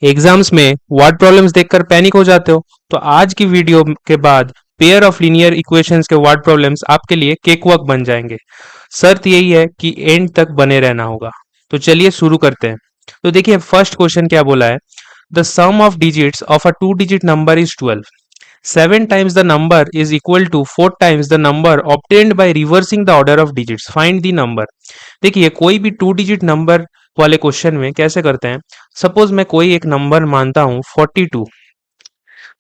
Exams में word problems देखकर panic हो जाते हो, तो आज की वीडियो के बाद पेयर ऑफ लीनियर इक्वेशंस के वर्ड प्रॉब्लम्स आपके लिए केक वॉक बन जाएंगे। शर्त यही है कि एंड तक बने रहना होगा। तो चलिए शुरू करते हैं। तो देखिए फर्स्ट क्वेश्चन क्या बोला है। The sum of digits of a two digit number is 12। 7 times the number is equal to 4 times the number obtained by reversing the order of digits. Find the number. देखिए कोई भी to digit number वाले question में कैसे करते हैं। Suppose मैं कोई एक नंबर मानता हूं 42।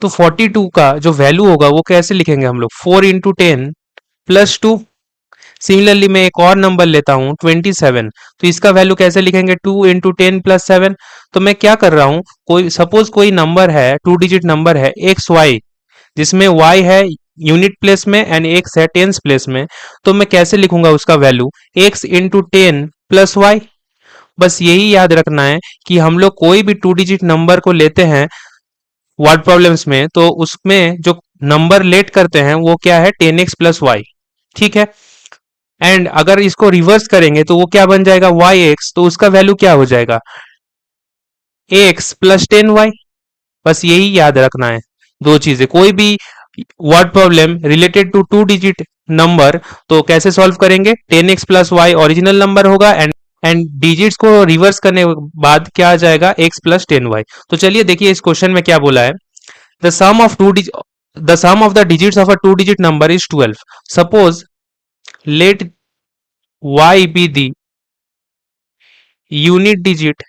तो 42 का जो वैल्यू होगा वो कैसे लिखेंगे हम लोग, 4 into 10 + 2। सिमिलरली मैं एक और नंबर लेता हूँ 27। तो इसका वैल्यू कैसे लिखेंगे, 2 into 10 + 7। तो मैं क्या कर रहा हूँ, कोई सपोज कोई नंबर है, टू डिजिट नंबर है एक्स वाई, जिसमें y है यूनिट प्लेस में एंड x है टेंस प्लेस में। तो मैं कैसे लिखूंगा उसका वैल्यू, x into 10 + y। बस यही याद रखना है कि हम लोग कोई भी टू डिजिट नंबर को लेते हैं वर्ड प्रॉब्लम्स में, तो उसमें जो नंबर लेट करते हैं वो क्या है, 10x + y। ठीक है। एंड अगर इसको रिवर्स करेंगे तो वो क्या बन जाएगा, yx। तो उसका वैल्यू क्या हो जाएगा, x + 10y। बस यही याद रखना है। दो चीजें, कोई भी word problem related to two digit number तो कैसे सॉल्व करेंगे, 10x + y ओरिजिनल नंबर होगा एंड डिजिट्स को रिवर्स करने के बाद क्या आ जाएगा, x + 10y। तो चलिए देखिए इस क्वेश्चन में क्या बोला है। The sum of the sum of the digits of a two digit number is 12। Suppose let y be the unit digit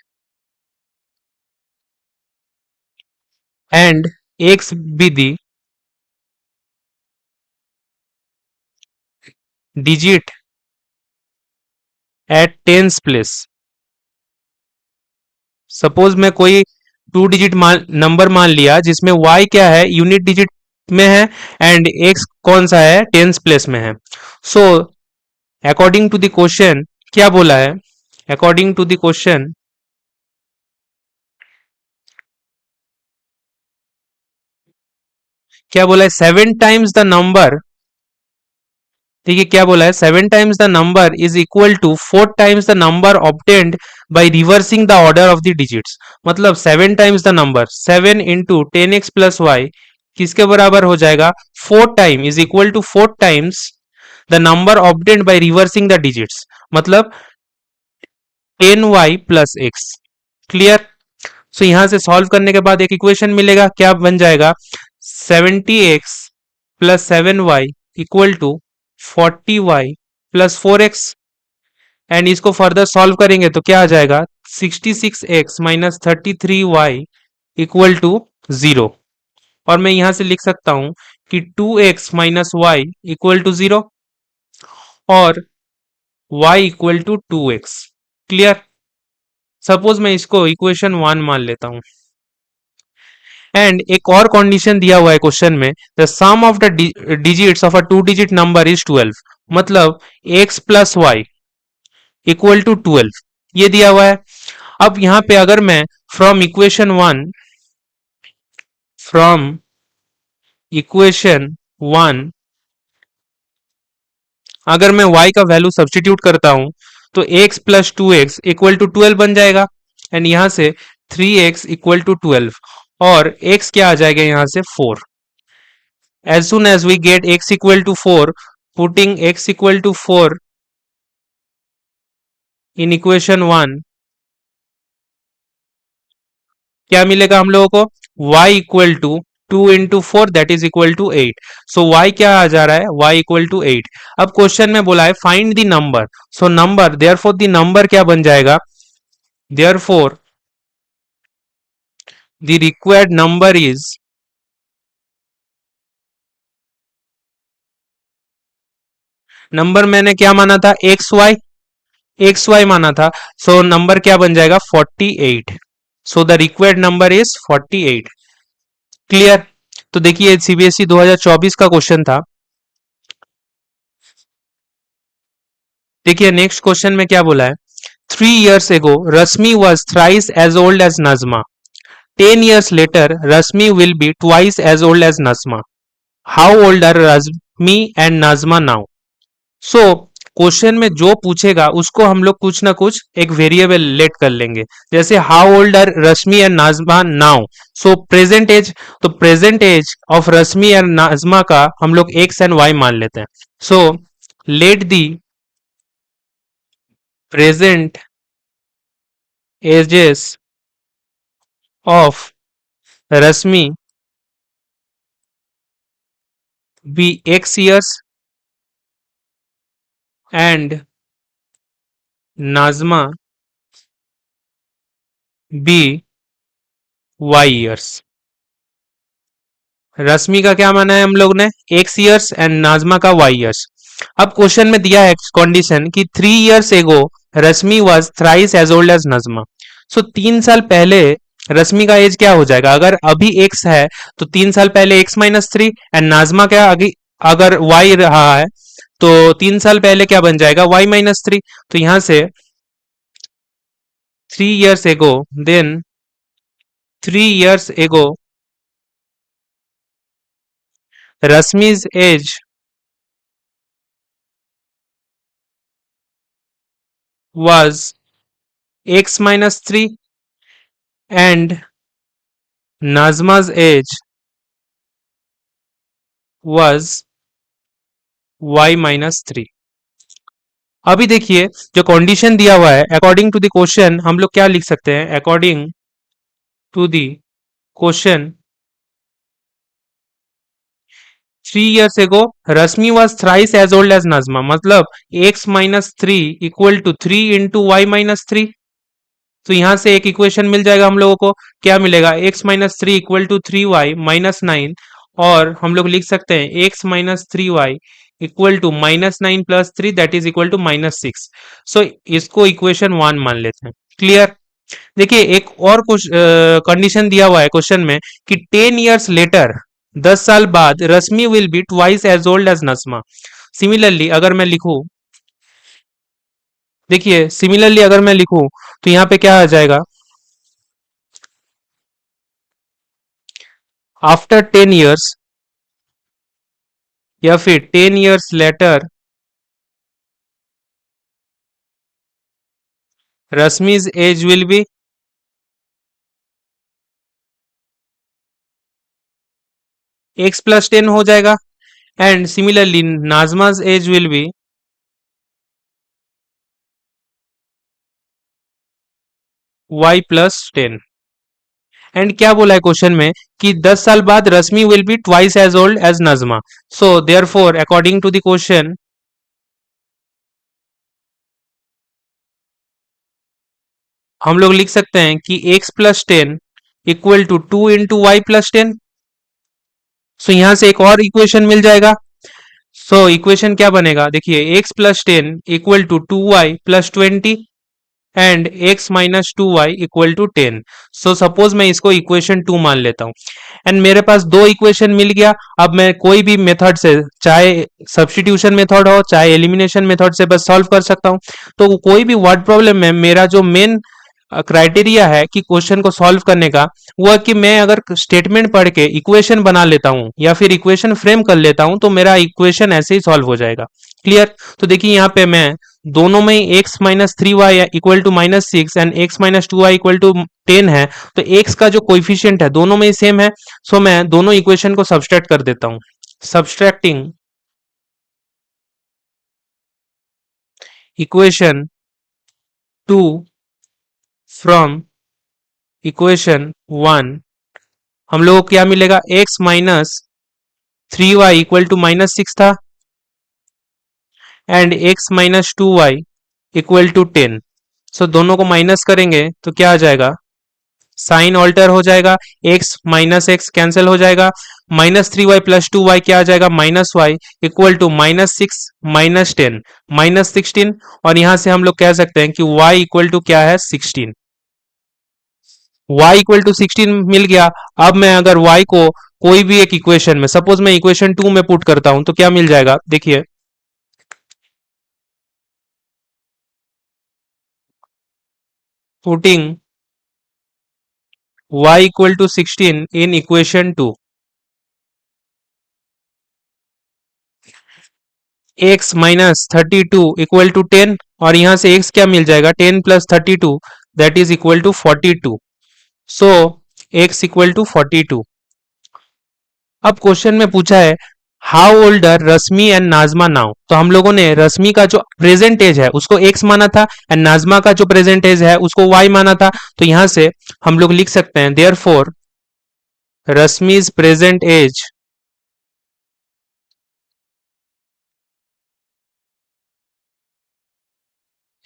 and x be the digit at tens place। Suppose मैं कोई to digit number मान लिया जिसमें y क्या है, unit digit में है and x कौन सा है, टेंस प्लेस में है। So according to the question क्या बोला है, अकॉर्डिंग टू द क्वेश्चन क्या बोला है, 7 times द नंबर। देखिए क्या बोला है, 7 times the number is equal to 4 times the number obtained by reversing the order of the digits. मतलब 7 times the number, 7 into 10x + y किसके बराबर हो जाएगा, 4 time is equal to 4 times the number obtained by reversing the digits. मतलब 10y + x। Clear. सो यहां से solve करने के बाद एक इक्वेशन मिलेगा, क्या बन जाएगा, 70x + 7y equal to 40y + 4x। And इसको फर्दर सॉल्व करेंगे तो क्या आ जाएगा, 66x - 33y इक्वल टू 0। और मैं यहां से लिख सकता हूं कि 2x - y इक्वल टू 0 और y equal to 2x। Clear. Suppose मैं इसको इक्वेशन 1 मान लेता हूं एंड एक और कंडीशन दिया हुआ है क्वेश्चन में, the sum of the digits of a two digit number is 12। मतलब x + y इक्वल टू 12 ये दिया हुआ है। अब यहां पे अगर मैं फ्रॉम इक्वेशन 1 अगर मैं y का वैल्यू सब्सटीट्यूट करता हूं तो x + 2x इक्वल टू 12 बन जाएगा। एंड यहां से 3x इक्वल टू 12 और x क्या आ जाएगा यहां से 4। As soon as we get x equal to 4, putting x equal to 4 in equation 1, क्या मिलेगा हम लोगों को, y equal to 2 into 4 that is equal to 8। so y क्या आ जा रहा है, y equal to 8। अब क्वेश्चन में बोला है find the number. So number, therefore the number क्या बन जाएगा, therefore the required number is, number मैंने क्या माना था, एक्स वाई माना था। सो नंबर क्या बन जाएगा, 48। So the required number is 48। Clear. तो देखिए सीबीएसई 2024 का क्वेश्चन था। देखिए नेक्स्ट क्वेश्चन में क्या बोला है, 3 years ago Rashmi was thrice as old as Nazma. 10 years later Rashmi will be twice as old as Nazma. How old are Rashmi and Nazma now? So question में जो पूछेगा उसको हम लोग कुछ ना कुछ एक वेरिएबल लेट कर लेंगे। जैसे how old are Rashmi and Najma now, so present age, तो present age of Rashmi and Najma का हम लोग एक्स एंड वाई मान लेते हैं। So let the present ages of Rashmi be X years and Najma be Y years. Rashmi का क्या माना है हम लोग ने, एक्स ईयर्स एंड नाजमा का वाई ईयर्स। अब क्वेश्चन में दिया है कंडीशन कि 3 years ago Rashmi was thrice as old as Najma. So 3 साल पहले रश्मि का एज क्या हो जाएगा, अगर अभी एक्स है तो 3 साल पहले x-3 एंड नाजमा क्या आगे, अगर y रहा है तो 3 साल पहले क्या बन जाएगा y-3। तो यहां से 3 years एगो, देन 3 years एगो रश्मि's as was x-3 and Nazma's age was y-3। अभी देखिए जो कंडीशन दिया हुआ है, अकॉर्डिंग टू द क्वेश्चन हम लोग क्या लिख सकते हैं, according to the question 3 years ago Rashmi was thrice as old as Najma, मतलब x-3 इक्वल टू 3 × y-3। तो यहां से एक इक्वेशन मिल जाएगा हम लोगों को, क्या मिलेगा, x-3 इक्वल टू 3y-9, और हम लोग लिख सकते हैं x-3y equal to -9 + 3 that is equal to -6। So इसको इक्वेशन 1 मान लेते हैं। क्लियर। देखिए एक और कुछ कंडीशन दिया हुआ है क्वेश्चन में कि 10 years लेटर, 10 साल बाद Rashmi will be twice as old as Najma. Similarly अगर मैं लिखूं, देखिए सिमिलरली अगर मैं लिखूं तो यहाँ पे क्या आ जाएगा, आफ्टर 10 years या फिर 10 years लेटर रश्मि's एज विल बी x+10 हो जाएगा, एंड सिमिलरली नाजमा's age will be y+10। And क्या बोला है क्वेश्चन में कि 10 साल बाद Rashmi will be twice as old as Najma. So therefore according to the question हम लोग लिख सकते हैं कि x+10 इक्वल टू 2 × y+10। सो यहां से एक और इक्वेशन मिल जाएगा। सो इक्वेशन क्या बनेगा, देखिए x+10 equal to 2y+20 and x-2y equal to 10। So suppose मैं इसको इक्वेशन 2 मान लेता हूं, एंड मेरे पास दो इक्वेशन मिल गया। अब मैं कोई भी मेथड से, चाहे सब्स्टिट्यूशन मेथड हो चाहे एलिमिनेशन मेथड से, बस सॉल्व कर सकता हूं। तो कोई भी वर्ड प्रॉब्लम में मेरा जो मेन क्राइटेरिया है कि क्वेश्चन को सॉल्व करने का, वह कि मैं अगर स्टेटमेंट पढ़ के इक्वेशन बना लेता हूं या फिर इक्वेशन फ्रेम कर लेता हूं तो मेरा इक्वेशन ऐसे ही सॉल्व हो जाएगा। क्लियर। तो देखिए यहाँ पे मैं दोनों में x-3y equal to -6 and x-2y equal to 10 है, तो x का जो कोइफिशिएंट है दोनों में ही सेम है। सो मैं दोनों इक्वेशन को सब्सट्रैक्ट कर देता हूं। सब्सट्रैक्टिंग इक्वेशन 2 फ्रॉम इक्वेशन 1, हम लोगों को क्या मिलेगा, x-3y इक्वल टू -6 था एंड x-2y इक्वल टू 10। सो दोनों को माइनस करेंगे तो क्या आ जाएगा, साइन ऑल्टर हो जाएगा, x माइनस एक्स कैंसिल हो जाएगा, -3y+2y क्या आ जाएगा, -y इक्वल टू -6 -10 -16। और यहां से हम लोग कह सकते हैं कि y इक्वल टू क्या है, 16। y इक्वल टू 16 मिल गया। अब मैं अगर y को कोई भी एक इक्वेशन में, सपोज मैं इक्वेशन 2 में पुट करता हूं तो क्या मिल जाएगा, देखिए putting y equal to 16 in equation 2, x minus 32 equal to 10, और यहां से x क्या मिल जाएगा, 10 plus 32 that is equal to 42. So x equal to 42. अब क्वेश्चन में पूछा है how old are Rashmi and Najma now, तो हम लोगों ने रश्मि का जो प्रेजेंट एज है उसको x माना था एंड नाजमा का जो प्रेजेंट एज है उसको y माना था. तो यहां से हम लोग लिख सकते हैं देयरफॉर रश्मि's present age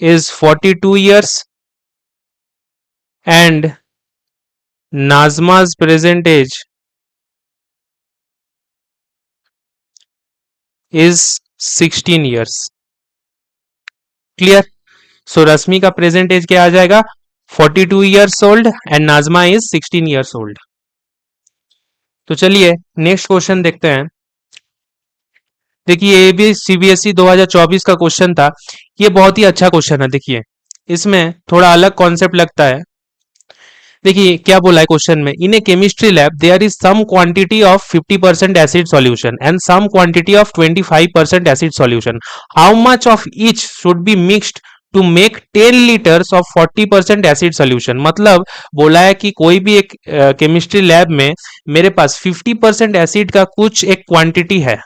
is 42 years and Nazma's present age is 16 years. Clear. सो रश्मि का प्रेजेंट एज क्या आ जाएगा, 42 years old and Najma is 16 years old. तो चलिए नेक्स्ट क्वेश्चन देखते हैं. देखिए ये भी सीबीएसई 2024 का क्वेश्चन था. ये बहुत ही अच्छा क्वेश्चन है. देखिए इसमें थोड़ा अलग कॉन्सेप्ट लगता है. देखिए क्या बोला है क्वेश्चन में, in a chemistry lab there is some quantity of 50% acid solution and some quantity of 25% acid solution. How much of each should be mixed to make 10 litres of 40% acid solution. मतलब बोला है कि कोई भी एक chemistry lab में मेरे पास 50% acid का कुछ एक क्वांटिटी है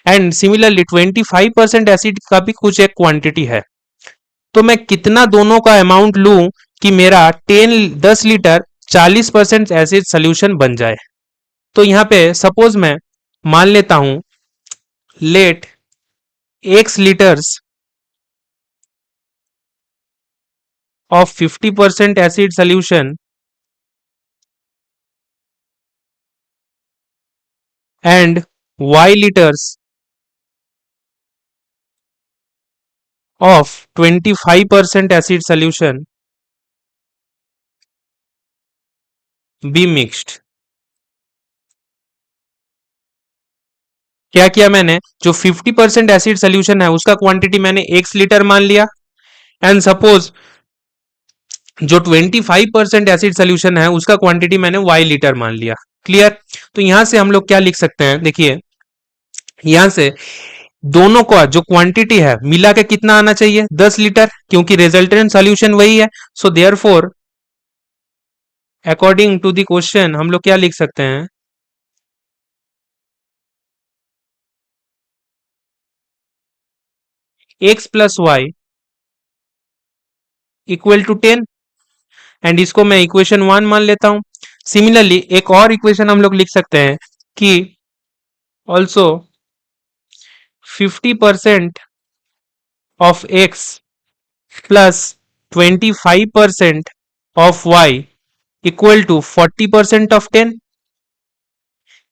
एंड सिमिलरली 25% एसिड का भी कुछ एक क्वांटिटी है. तो मैं कितना दोनों का अमाउंट लूं कि मेरा 10 लीटर 40% एसिड सोल्यूशन बन जाए. तो यहां पे सपोज मैं मान लेता हूं let x litres of 50% acid solution and y litres of 25% acid solution be mixed. क्या किया मैंने, जो 50% एसिड सोल्यूशन है उसका क्वांटिटी मैंने x लीटर मान लिया एंड सपोज जो 25% एसिड सोल्यूशन है उसका क्वांटिटी मैंने y लीटर मान लिया. क्लियर. तो यहां से हम लोग क्या लिख सकते हैं, देखिए यहां से दोनों का जो क्वांटिटी है मिला के कितना आना चाहिए, 10 लीटर, क्योंकि रिजल्टेंट सॉल्यूशन वही है. So therefore according to the question हम लोग क्या लिख सकते हैं, x plus Y equal to 10 and इसको मैं इक्वेशन 1 मान लेता हूं. सिमिलरली एक और इक्वेशन हम लोग लिख सकते हैं कि also 50% of x plus 25% of y equal to 40% of 10.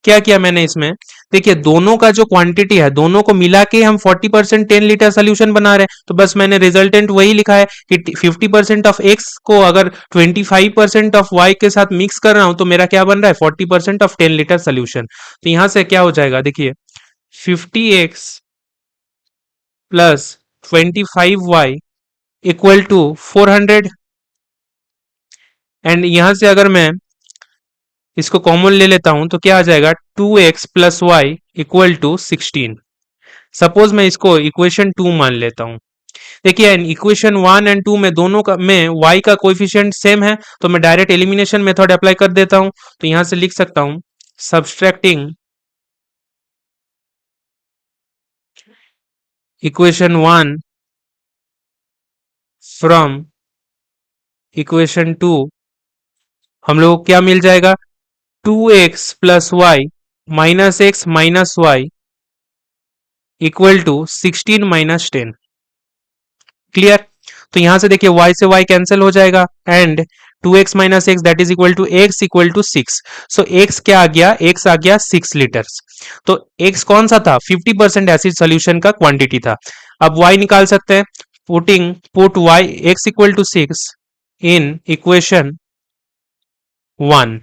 क्या किया मैंने इसमें, देखिए दोनों का जो क्वांटिटी है दोनों को मिला के हम 40% 10 लीटर सोल्यूशन बना रहे हैं. तो बस मैंने रिजल्टेंट वही लिखा है कि 50% ऑफ x को अगर 25% ऑफ y के साथ मिक्स कर रहा हूं तो मेरा क्या बन रहा है, 40% ऑफ 10 लीटर सोल्यूशन. तो यहां से क्या हो जाएगा, देखिए 50x plus 25y equal to 400 and यहां से अगर मैं इसको कॉमन ले लेता हूं तो क्या आ जाएगा, 2x plus Y equal to 16. Suppose मैं इसको इक्वेशन 2 मान लेता हूं. देखिए इक्वेशन 1 एंड 2 में दोनों का में y का कोएफिशिएंट सेम है तो मैं डायरेक्ट एलिमिनेशन मेथड अप्लाई कर देता हूं. तो यहां से लिख सकता हूं सब्सट्रैक्टिंग इक्वेशन 1 फ्रॉम इक्वेशन 2 हम लोग को क्या मिल जाएगा, 2x plus y minus x minus y equal to 16 minus 10. Clear. तो यहां से देखिए y से y कैंसिल हो जाएगा and 2x minus x that is equal to x equal to 6. So x क्या आ गया, x आ गया 6 लीटर्स. तो x कौन सा था, 50% एसिड सोल्यूशन का क्वांटिटी था. अब y निकाल सकते हैं, put y x equal to 6 in equation 1.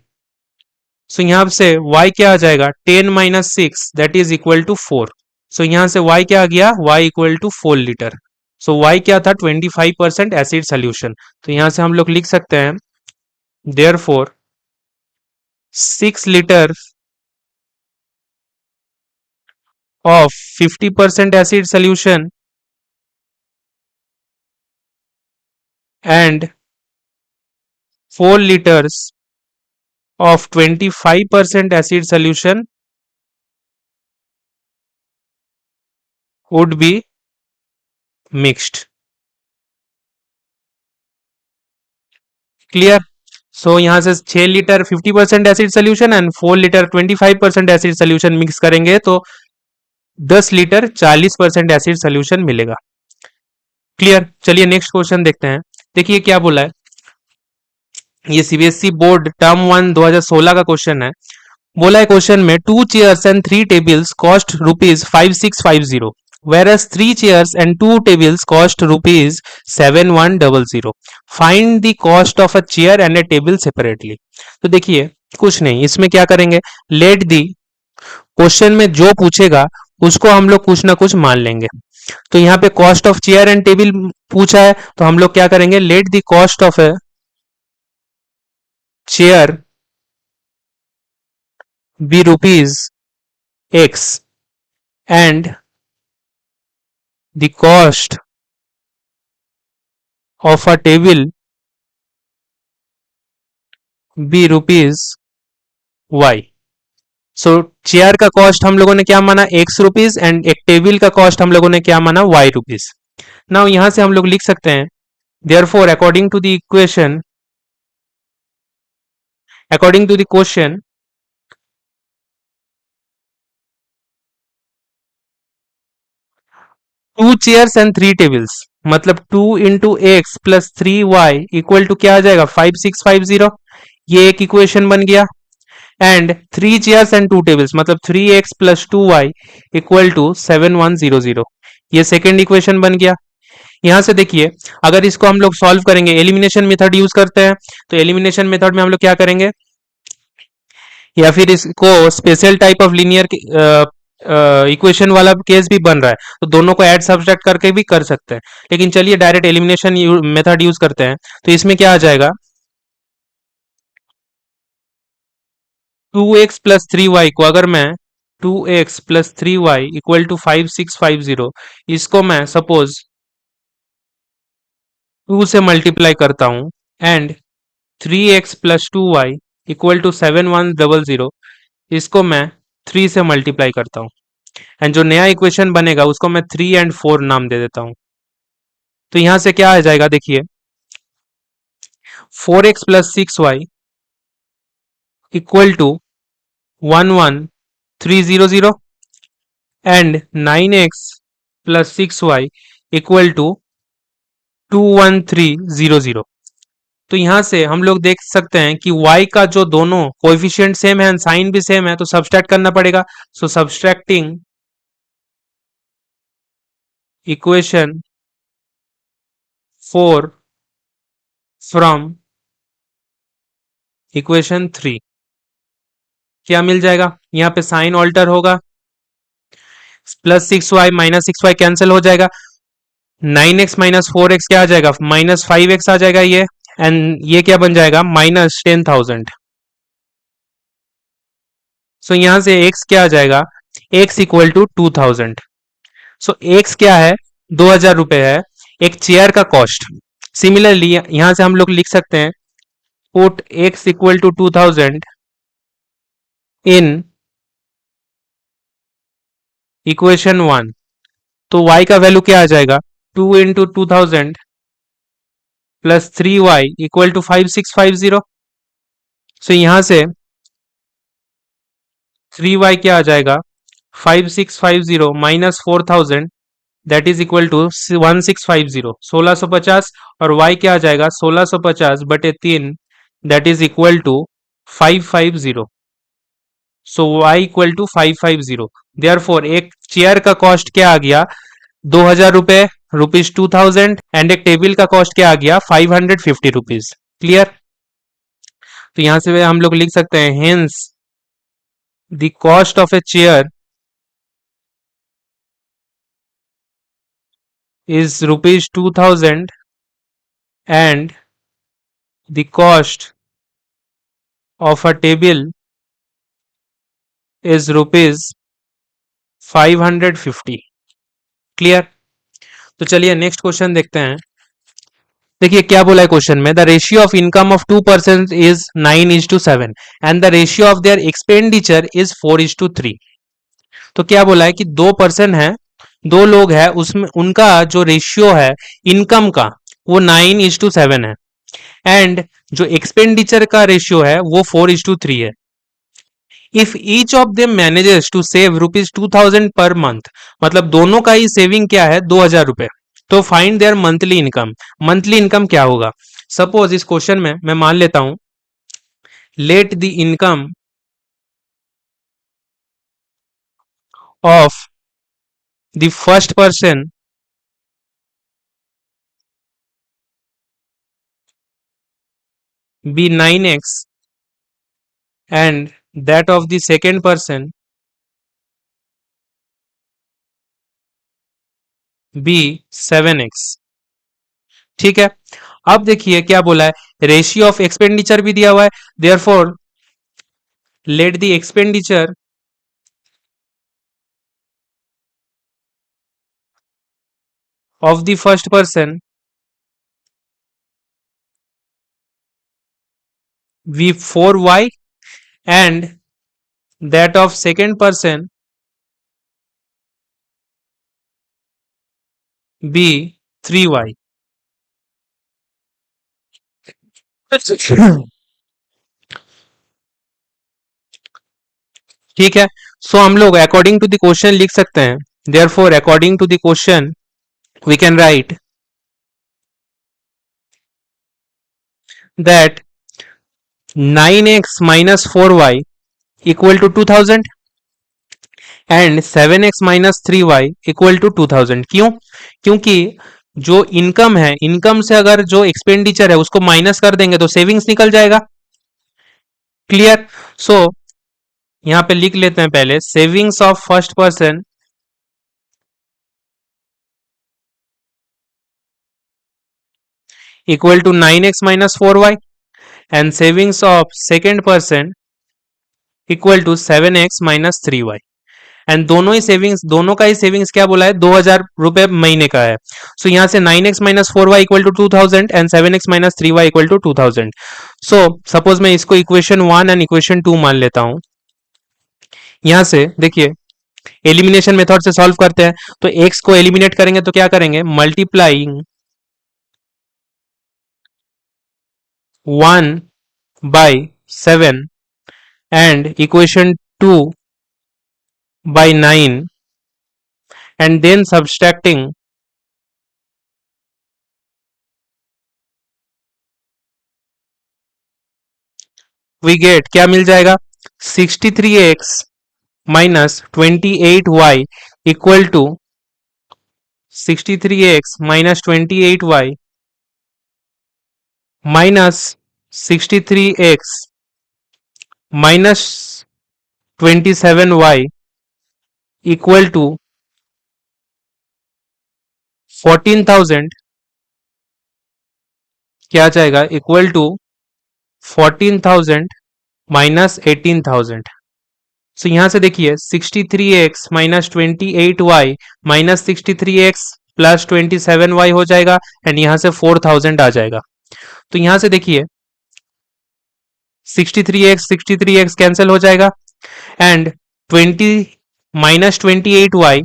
So यहां से y क्या आ जाएगा, 10 minus 6 that is equal to 4. So यहां से y क्या आ गया, y equal to 4 litre. So y क्या था, 25% एसिड सोल्यूशन. तो यहां से हम लोग लिख सकते हैं therefore 6 litre of 50% acid solution and 4 liters of 25% acid solution would be mixed. Clear? So यहाँ से 6 litre 50% acid solution and 4 litre 25% acid solution mix करेंगे तो 10 लीटर 40% एसिड सोल्यूशन मिलेगा. क्लियर? चलिए नेक्स्ट क्वेश्चन देखते हैं. देखिए क्या बोला है. ये सीबीएसई बोर्ड टर्म 1 2016 का क्वेश्चन है. बोला है क्वेश्चन में 2 chairs and 3 tables cost rupees 5650 whereas 3 chairs and 2 tables cost rupees 7100. Find the cost of a chair and a table separately. तो देखिए कुछ नहीं, इसमें क्या करेंगे, लेट दी क्वेश्चन में जो पूछेगा उसको हम लोग कुछ ना कुछ मान लेंगे. तो यहाँ पे cost of chair and table पूछा है तो हम लोग क्या करेंगे, let the cost of a chair be rupees x and the cost of a table be rupees y. So chair का कॉस्ट हम लोगों ने क्या माना, एक्स रुपीज एंड एक टेबल का कॉस्ट हम लोगों ने क्या माना, वाई रुपीज. नाउ यहां से हम लोग लिख सकते हैं therefore according to the question 2 chairs and 3 tables मतलब 2 into x plus 3y equal to क्या आ जाएगा 5650. ये एक इक्वेशन बन गया. एंड 3 चेयर्स एंड 2 टेबल्स मतलब 3x plus 2y equal to 7100. ये सेकेंड इक्वेशन बन गया. यहां से देखिए अगर इसको हम लोग सॉल्व करेंगे, एलिमिनेशन मेथड यूज करते हैं तो एलिमिनेशन मेथड में हम लोग क्या करेंगे, या फिर इसको special type of linear equation वाला केस भी बन रहा है तो दोनों को ऐड सब्ट्रैक्ट करके भी कर सकते हैं. लेकिन चलिए डायरेक्ट एलिमिनेशन मेथड यूज करते हैं. तो इसमें क्या आ जाएगा, 2x प्लस 3y को अगर मैं 2x plus 3y equal to 5650 इसको मैं सपोज 2 से मल्टीप्लाई करता हूं and 3x plus 2y equal to 7100 इसको मैं 3 से मल्टीप्लाई करता हूं एंड जो नया इक्वेशन बनेगा उसको मैं 3 एंड 4 नाम दे देता हूं. तो यहां से क्या आ जाएगा देखिए 4x plus 6y equal to 11300 and 9x plus 6y equal to 21300. तो यहां से हम लोग देख सकते हैं कि y का जो दोनों कोएफिशिएंट सेम है, साइन भी सेम है, तो सब्सट्रैक्ट करना पड़ेगा. सो सब्सट्रैक्टिंग इक्वेशन 4 फ्रॉम इक्वेशन 3 क्या मिल जाएगा, यहाँ पे साइन ऑल्टर होगा, plus 6y minus 6y cancel हो जाएगा, 9x माइनस 4x क्या आ जाएगा, माइनस 5x आ जाएगा ये, एंड ये क्या बन जाएगा माइनस 10,000. सो यहां से x क्या आ जाएगा, x equal to 2000. So x क्या है, 2000 रुपए है एक चेयर का कॉस्ट. सिमिलरली यहां से हम लोग लिख सकते हैं put x equal to 2000 in equation 1. तो y का वैल्यू क्या आ जाएगा, 2 into 2000 plus 3y equal to 5650. So यहां से 3y क्या आ जाएगा 5650 minus 4000 that is equal to 1650 1650. और y क्या आ जाएगा 1650 बटे 3 that is equal to 550. So y equal to 550. Therefore एक चेयर का कॉस्ट क्या आ गया 2000 रुपए रुपीज 2000 एंड एक टेबल का कॉस्ट क्या आ गया 550 रुपीज. क्लियर? तो यहां से हम लोग लिख सकते हैं hence the cost of a chair is rupees 2000 and the cost of a table is rupees 550। Clear. तो चलिए नेक्स्ट क्वेश्चन देखते हैं। देखिए क्या बोला है क्वेश्चन में, the ratio of income of 2 person is 9:7 and the ratio of their expenditure is 4:3। तो क्या बोला है कि 2 पर्सन है, 2 लोग है, उसमें उनका जो रेशियो है इनकम का वो 9:7 है एंड जो एक्सपेंडिचर का रेशियो है वो 4:3 है। If each of them manages to save ₹2000 per month, मतलब दोनों का ही सेविंग क्या है 2000 रुपए, तो find there monthly income. Monthly income क्या होगा? सपोज इस क्वेश्चन में मैं मान लेता हूं, let the income of the first person be 9x and that of the second person be 7x। ठीक है। अब देखिए क्या बोला है, रेशियो ऑफ एक्सपेंडिचर भी दिया हुआ है, therefore let the expenditure of the first person be 4y and that of second person be 3y। ठीक है। सो हम लोग अकॉर्डिंग टू द क्वेश्चन लिख सकते हैं, therefore according to the question we can write that 9x minus 4y equal to 2000 and 7x minus 3y equal to 2000। क्यों? क्योंकि जो इनकम है, इनकम से अगर जो एक्सपेंडिचर है उसको माइनस कर देंगे तो सेविंग्स निकल जाएगा। क्लियर। सो यहां पे लिख लेते हैं पहले, savings of first person equal to 9x minus 4y and savings of second person equal to 7x minus 3y। And दोनों ही सेविंग्स, दोनों का ही सेविंग्स क्या बोला है 2000 रुपए महीने का है। सो यहां से 9x minus 4y equal to 2000 and 7x minus 3y equal to 2000। So suppose मैं इसको इक्वेशन 1 एंड इक्वेशन 2 मान लेता हूं। यहां से देखिए एलिमिनेशन मेथड से सॉल्व करते हैं, तो x को एलिमिनेट करेंगे तो क्या करेंगे, multiplying 1 by 7 and equation 2 by 9 and then subtracting we get क्या मिल जाएगा, 63x minus 28y equal to 63x minus 28y minus 63x minus 27y equal to 14,000 क्या आ जाएगा, इक्वल टू 14,000 माइनस 18,000। सो यहां से देखिए 63x minus 28y minus 63x plus 27y हो जाएगा एंड यहां से 4,000 आ जाएगा। तो यहां से देखिए 63x कैंसिल हो जाएगा and 20 minus 28y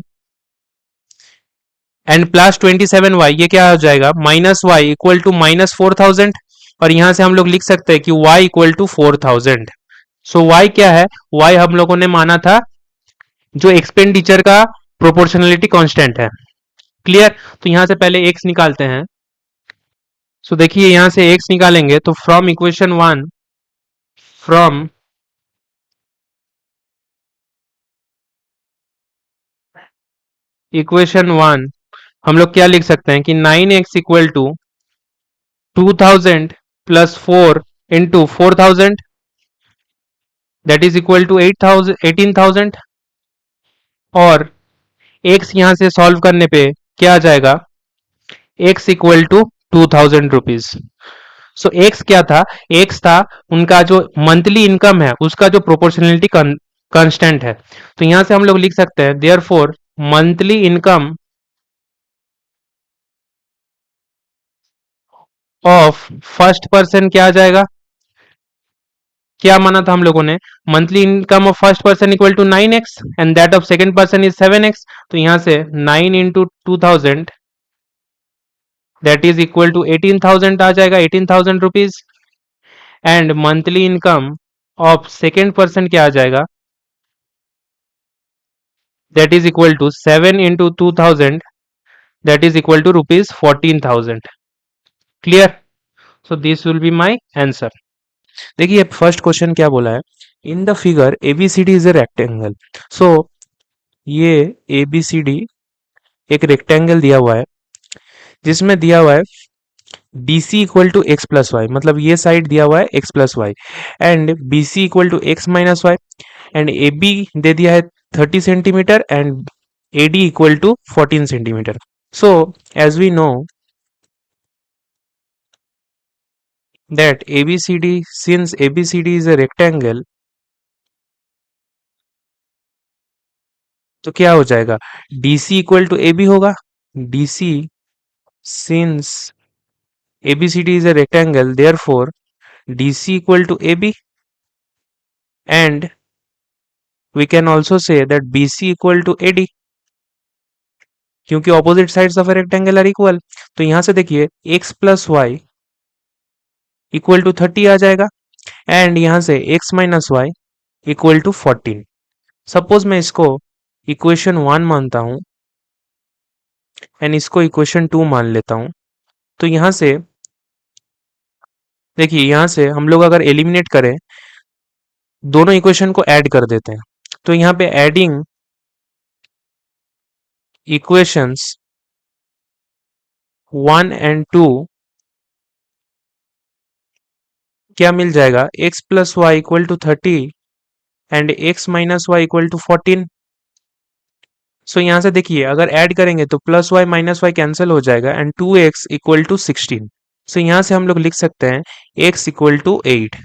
and plus 27y ये क्या हो जाएगा, minus y equal to minus 4,000। और यहां से हम लोग लिख सकते हैं कि y equal to 4,000। So y क्या है, y हम लोगों ने माना था जो एक्सपेंडिचर का प्रोपोर्शनलिटी कांस्टेंट है। क्लियर। तो यहां से पहले x निकालते हैं। सो देखिए यहां से x निकालेंगे तो फ्रॉम इक्वेशन 1, फ्रॉम इक्वेशन 1 हम लोग क्या लिख सकते हैं कि 9x equal to 2000 plus 4 into 4000 that is equal to 8,000 18,000 और x यहां से सॉल्व करने पे क्या आ जाएगा, x equal to 2,000 rupees. So x क्या था, x था उनका जो मंथली इनकम है उसका जो प्रोपोर्शनलिटी कांस्टेंट है। तो यहां से हम लोग लिख सकते हैं therefore monthly income of first person क्या आ जाएगा, क्या माना था हम लोगों ने, monthly income of first person equal to 9x and that of second person is 7x। तो यहां से 9 into 2000 that is equal to 18,000 आ जाएगा, 18,000 rupees. And monthly income of second person क्या आ जाएगा, that is equal to 7 into 2000 that is equal to rupees 14,000। Clear? So this will be my answer. देखिए first question क्या बोला है, in the figure ABCD is a rectangle. So ये ABCD एक rectangle दिया हुआ है जिसमें दिया हुआ है B C equal to x plus Y, मतलब ये साइड दिया हुआ है X plus Y, and B C equal to X minus Y, and A B दे दिया है 30 centimetre and A D equal to 14 centimetre. So as we know that ABCD, since ABCD is a rectangle, तो क्या हो जाएगा, DC equal to AB होगा। DC since ABCD is a rectangle, therefore DC equal to AB, and we can also say that BC equal to AD, क्योंकि opposite sides of a rectangle are equal. तो यहां से देखिए x plus Y equal to 30 आ जाएगा, and यहां से x minus y equal to 14। Suppose मैं इसको इक्वेशन 1 मानता हूं एंड इसको इक्वेशन 2 मान लेता हूं। तो यहां से देखिए, यहां से हम लोग अगर एलिमिनेट करें, दोनों इक्वेशन को ऐड कर देते हैं, तो यहाँ पे एडिंग इक्वेशंस 1 एंड 2 क्या मिल जाएगा, x plus Y equal to 30 and x minus y equal to 14। So यहाँ से देखिए अगर ऐड करेंगे तो plus y minus y cancel हो जाएगा एंड 2x इक्वल टू 16। सो यहाँ से हम लोग लिख सकते हैं x equal to 8।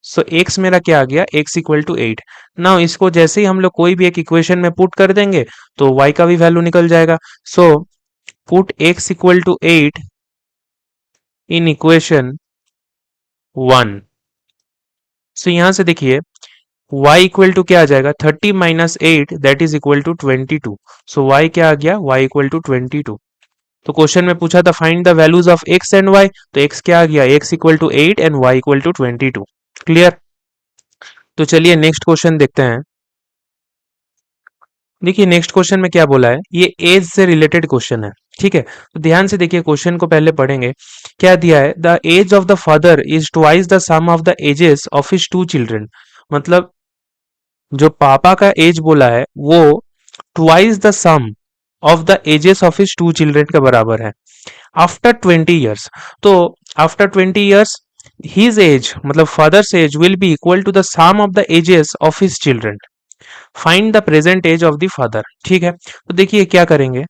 So x मेरा क्या आ गया, x इक्वल टू 8। नाउ इसको जैसे ही हम लोग कोई भी एक इक्वेशन में पुट कर देंगे तो y का भी वैल्यू निकल जाएगा। So put x equal to 8 in equation 1। So यहां से देखिए y इक्वल टू क्या आ जाएगा, 30 minus 8 that is equal to 22। So y क्या आ गया, y इक्वल टू 22। तो क्वेश्चन में पूछा था find the values of x and y, तो x क्या आ गया, x equal to 8 and y equal to 22। Clear? तो चलिए नेक्स्ट क्वेश्चन देखते हैं। देखिए नेक्स्ट क्वेश्चन में क्या बोला है, ये एज से रिलेटेड क्वेश्चन है। ठीक है, तो ध्यान से देखिए क्वेश्चन को पहले पढ़ेंगे। क्या दिया है, the age of the father is twice the sum of the ages of his two children. मतलब जो पापा का एज बोला है वो twice the sum of the ages of his two children के बराबर है आफ्टर 20 ईयर्स। तो आफ्टर 20 ईयर्स हिज एज मतलब father's age will be equal to the sum of the ages of his children. Find the present age of the father. ठीक है, तो देखिए क्या करेंगे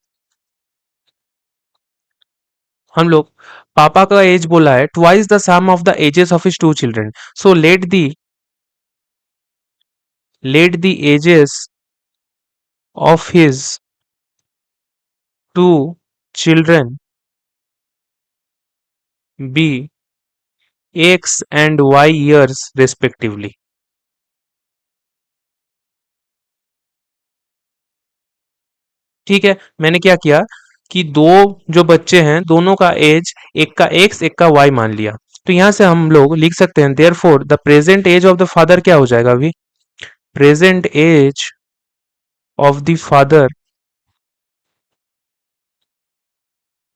हम लोग, पापा का एज बोला है twice the sum of the ages of his two children. So let the ages of his two children be x and y years respectively। ठीक है, मैंने क्या किया कि दो जो बच्चे हैं दोनों का एज, एक का x एक का y मान लिया। तो यहां से हम लोग लिख सकते हैं therefore the present age of the father क्या हो जाएगा, अभी present age of the father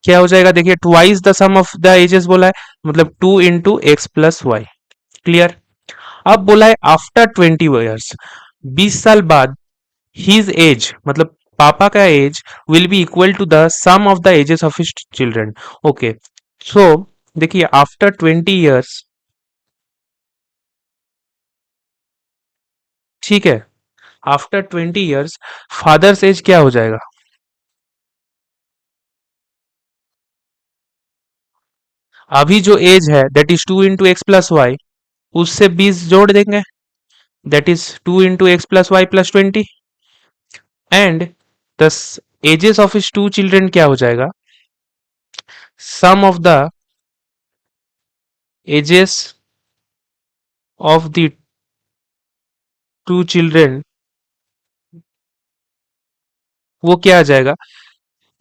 क्या हो जाएगा, देखिए twice the sum of the ages बोला है, मतलब 2 into x plus y. Clear? अब बोला है आफ्टर 20 ईयर्स, 20 साल बाद हिज एज मतलब पापा का age will be equal to the sum of the ages of his children. Okay, so देखिए आफ्टर 20 ईयर्स, ठीक है, आफ्टर 20 ईयर्स फादर्स एज क्या हो जाएगा, अभी जो एज है that is 2 into x plus y, उससे 20 जोड़ देंगे that is 2 into x plus y plus 20 and the ages of his two children क्या हो जाएगा, sum of the ages of the two children वो क्या आ जाएगा,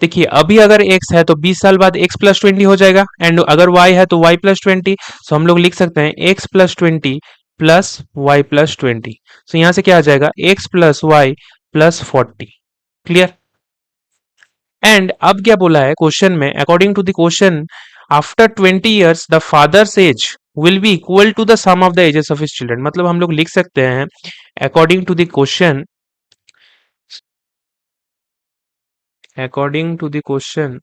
देखिए अभी अगर x है तो 20 साल बाद x प्लस 20 हो जाएगा एंड अगर y है तो y प्लस 20, सो हम लोग लिख सकते हैं x plus 20 plus y plus 20, so यहां से क्या आ जाएगा x plus y plus 40। Clear. And अब क्या बोला है क्वेश्चन में, according to the question after 20 years the father's age will be equal to the sum of the ages of his children, मतलब हम लोग लिख सकते हैं according to the question, according to the question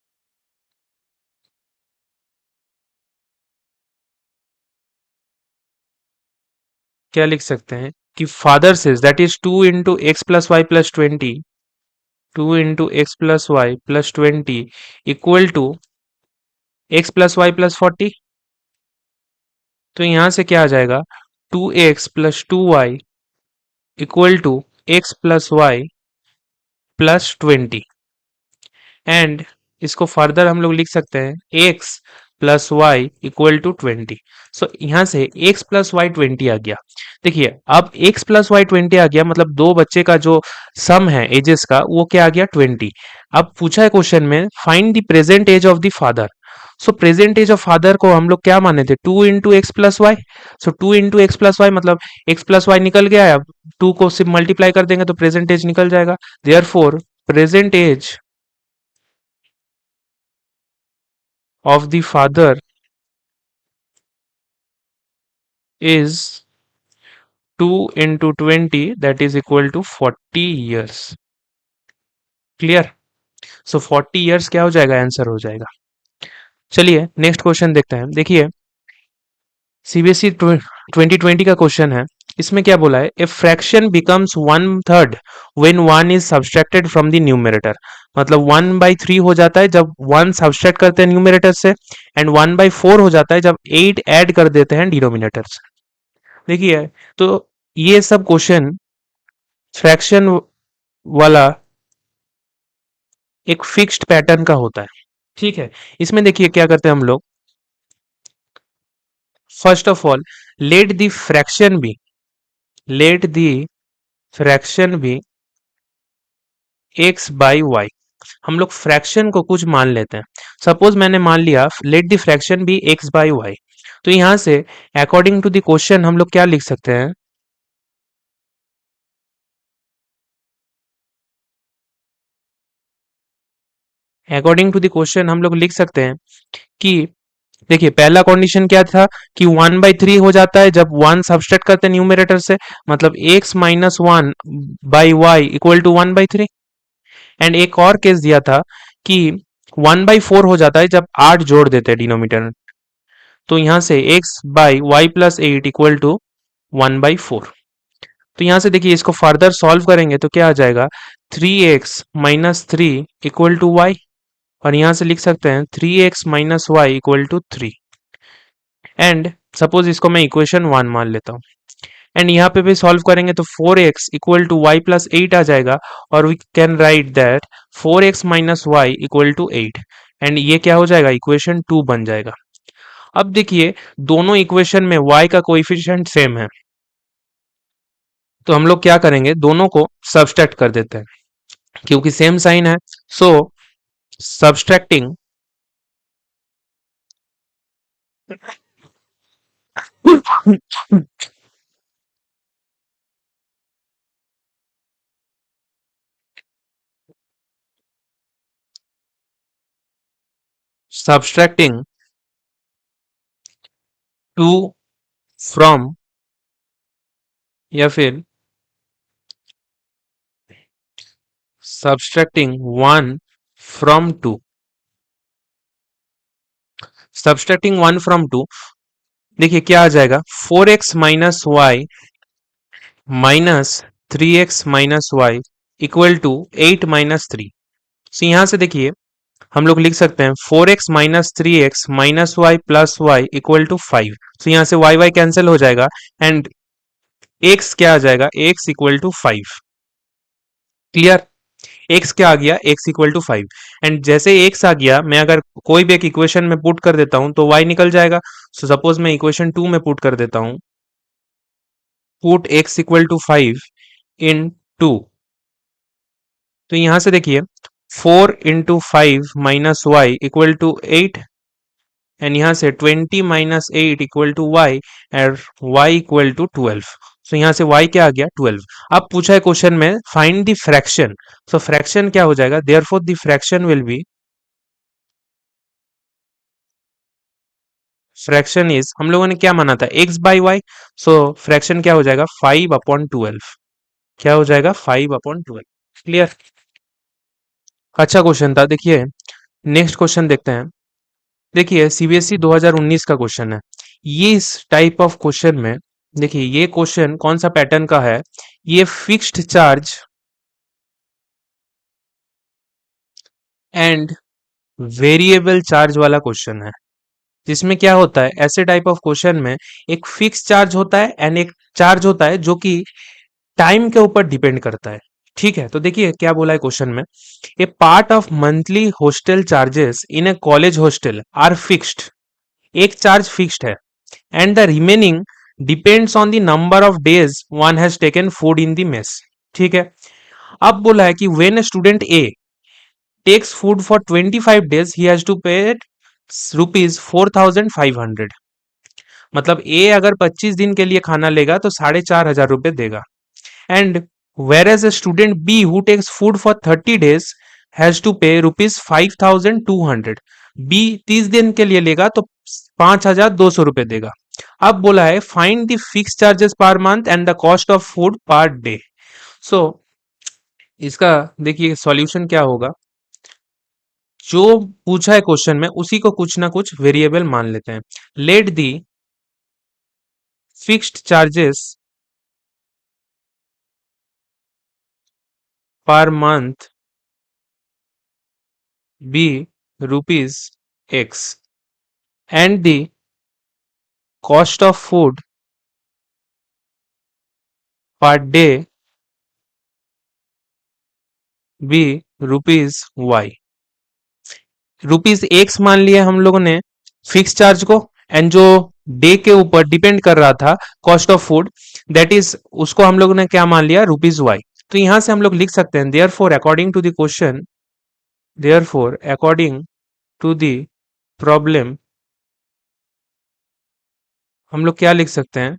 क्या लिख सकते हैं कि father age that is 2 into x plus y plus 20, 2 into x plus y plus 20 equal to x plus y plus 40, तो यहां से क्या आ जाएगा 2x plus 2y equal to x plus y plus 20 and इसको फर्दर हम लोग लिख सकते हैं x plus Y equal to 20, so यहां से x प्लस वाई 20 आ गया। देखिए अब x प्लस वाई 20 आ गया, मतलब दो बच्चे का जो सम है एजेस का वो क्या आ गया 20। अब पूछा है क्वेश्चन में find the present age of the father, so present age of father को हम लोग क्या माने थे 2 into x plus y, so 2 into x plus Y मतलब एक्स प्लस वाई निकल गया है, अब 2 को सिर्फ मल्टीप्लाई कर देंगे तो प्रेजेंट एज निकल जाएगा, therefore present age of the father is 2 into 20 that is equal to 40 years। Clear. So 40 years क्या हो जाएगा, आंसर हो जाएगा। चलिए नेक्स्ट क्वेश्चन देखते हैं। देखिए सीबीएसई 2020 का क्वेश्चन है, इसमें क्या बोला है, a fraction becomes 1/3 when 1 is subtracted from the numerator, मतलब 1/3 हो जाता है जब 1 सब्सट्रैक्ट करते हैं न्यूमरेटर से एंड 1/4 हो जाता है जब 8 ऐड कर देते हैं डिनोमिनेटर से। देखिए तो ये सब क्वेश्चन फ्रैक्शन वाला एक फिक्स्ड पैटर्न का होता है, ठीक है। इसमें देखिए क्या करते हैं हम लोग, first of all let the fraction be, let the fraction be x by y, हम लोग फ्रैक्शन को कुछ मान लेते हैं। सपोज मैंने मान लिया let the fraction be x by y, तो यहां से अकॉर्डिंग टू द क्वेश्चन हम लोग क्या लिख सकते हैं, अकॉर्डिंग टू द क्वेश्चन हम लोग लिख सकते हैं कि देखिए पहला कंडीशन क्या था कि 1/3 हो जाता है जब 1 सब्सट्रैक्ट करते हैं न्यूमरेटर से, मतलब x minus 1 by y equal to 1/3। And एक और केस दिया था कि 1/4 हो जाता है जब 8 जोड़ देते हैं डिनोमिनेटर, तो यहां से x by y plus 8 equal to 1/4। तो यहां से देखिए इसको फर्दर सॉल्व करेंगे तो क्या आ जाएगा 3x minus 3 equal to Y, और यहां से लिख सकते हैं 3x minus y equal to 3 and suppose इसको मैं इक्वेशन 1 मान लेता हूं एंड यहाँ पे भी सॉल्व करेंगे तो 4x equal to y plus 8 आ जाएगा, और we can write that 4x minus y equal to 8 and ये क्या हो जाएगा इक्वेशन 2 बन जाएगा। अब देखिए दोनों इक्वेशन में y का कोएफिशिएंट सेम है, तो हम लोग क्या करेंगे दोनों को सब्सट्रैक्ट कर देते हैं क्योंकि सेम साइन है, सो सब्सट्रैक्टिंग सब्सट्रैक्टिंग 2 फ्रॉम या फिर सब्सट्रैक्टिंग 1 फ्रॉम 2, सब्सट्रैक्टिंग 1 फ्रॉम 2, देखिए क्या आ जाएगा 4x minus y minus 3x minus y equal to 8 minus 3। So यहां से देखिए हम लोग लिख सकते हैं 4x minus 3x minus y plus Y equal to 5, so यहां से वाई वाई कैंसिल हो जाएगा एंड एक्स क्या आ जाएगा, x equal to 5। Clear? X क्या आ गया, एक्स इक्वल टू 5। एंड जैसे एक्स आ गया, मैं अगर कोई भी एक इक्वेशन में पुट कर देता हूं तो वाई निकल जाएगा। सो सपोज मैं इक्वेशन 2 में पुट कर देता हूं, पुट एक्स इक्वल टू 5 इन 2। तो यहां से देखिए 4 into 5 - y equal to 8, and यहाँ से 20 - 8 equal to y, and y equal to 12। So यहाँ से y क्या आ गया, 12। अब पूछा है क्वेश्चन में find the fraction. So fraction क्या हो जाएगा, therefore the fraction will be, fraction is, हम लोगों ने क्या माना था, x by y. So fraction क्या हो जाएगा, 5/12। क्या हो जाएगा, 5/12। क्लियर? अच्छा क्वेश्चन था। देखिए नेक्स्ट क्वेश्चन देखते हैं। देखिए सीबीएसई 2019 का क्वेश्चन है। ये इस टाइप ऑफ क्वेश्चन में, देखिए ये क्वेश्चन कौन सा पैटर्न का है, ये fixed charge and variable charge वाला क्वेश्चन है। जिसमें क्या होता है, ऐसे टाइप ऑफ क्वेश्चन में एक फिक्स चार्ज होता है एंड एक चार्ज होता है जो कि टाइम के ऊपर डिपेंड करता है। ठीक है, तो देखिए क्या बोला है क्वेश्चन में, a part of monthly hostel charges in a college hostel are fixed. एक चार्ज फिक्स्ड है and the remaining depends on the number of days one has taken food in the mess. ठीक है, अब बोला है कि when a student a takes food for 25 days he has to pay rupees 4,500। मतलब ए अगर 25 दिन के लिए खाना लेगा तो 4,500 रुपए देगा। And whereas a student B who takes food for 30 days has to pay rupees 5,200। B 30 दिन के लिए लेगा तो 5,200 रुपए देगा। अब बोला है find the fix charges per month and the cost of food per day. So इसका देखिए सॉल्यूशन क्या होगा, जो पूछा है क्वेश्चन में उसी को कुछ ना कुछ वेरिएबल मान लेते हैं। Let the fixed charges per month be rupees x and the cost of food per day be rupees y. Rupees x मान लिया हम लोगों ने फिक्स चार्ज को, एंड जो डे के ऊपर डिपेंड कर रहा था cost of food, that is उसको हम लोगों ने क्या मान लिया, रुपीज वाई। तो यहां से हम लोग लिख सकते हैं therefore according to the question, therefore according to the problem, हम लोग क्या लिख सकते हैं,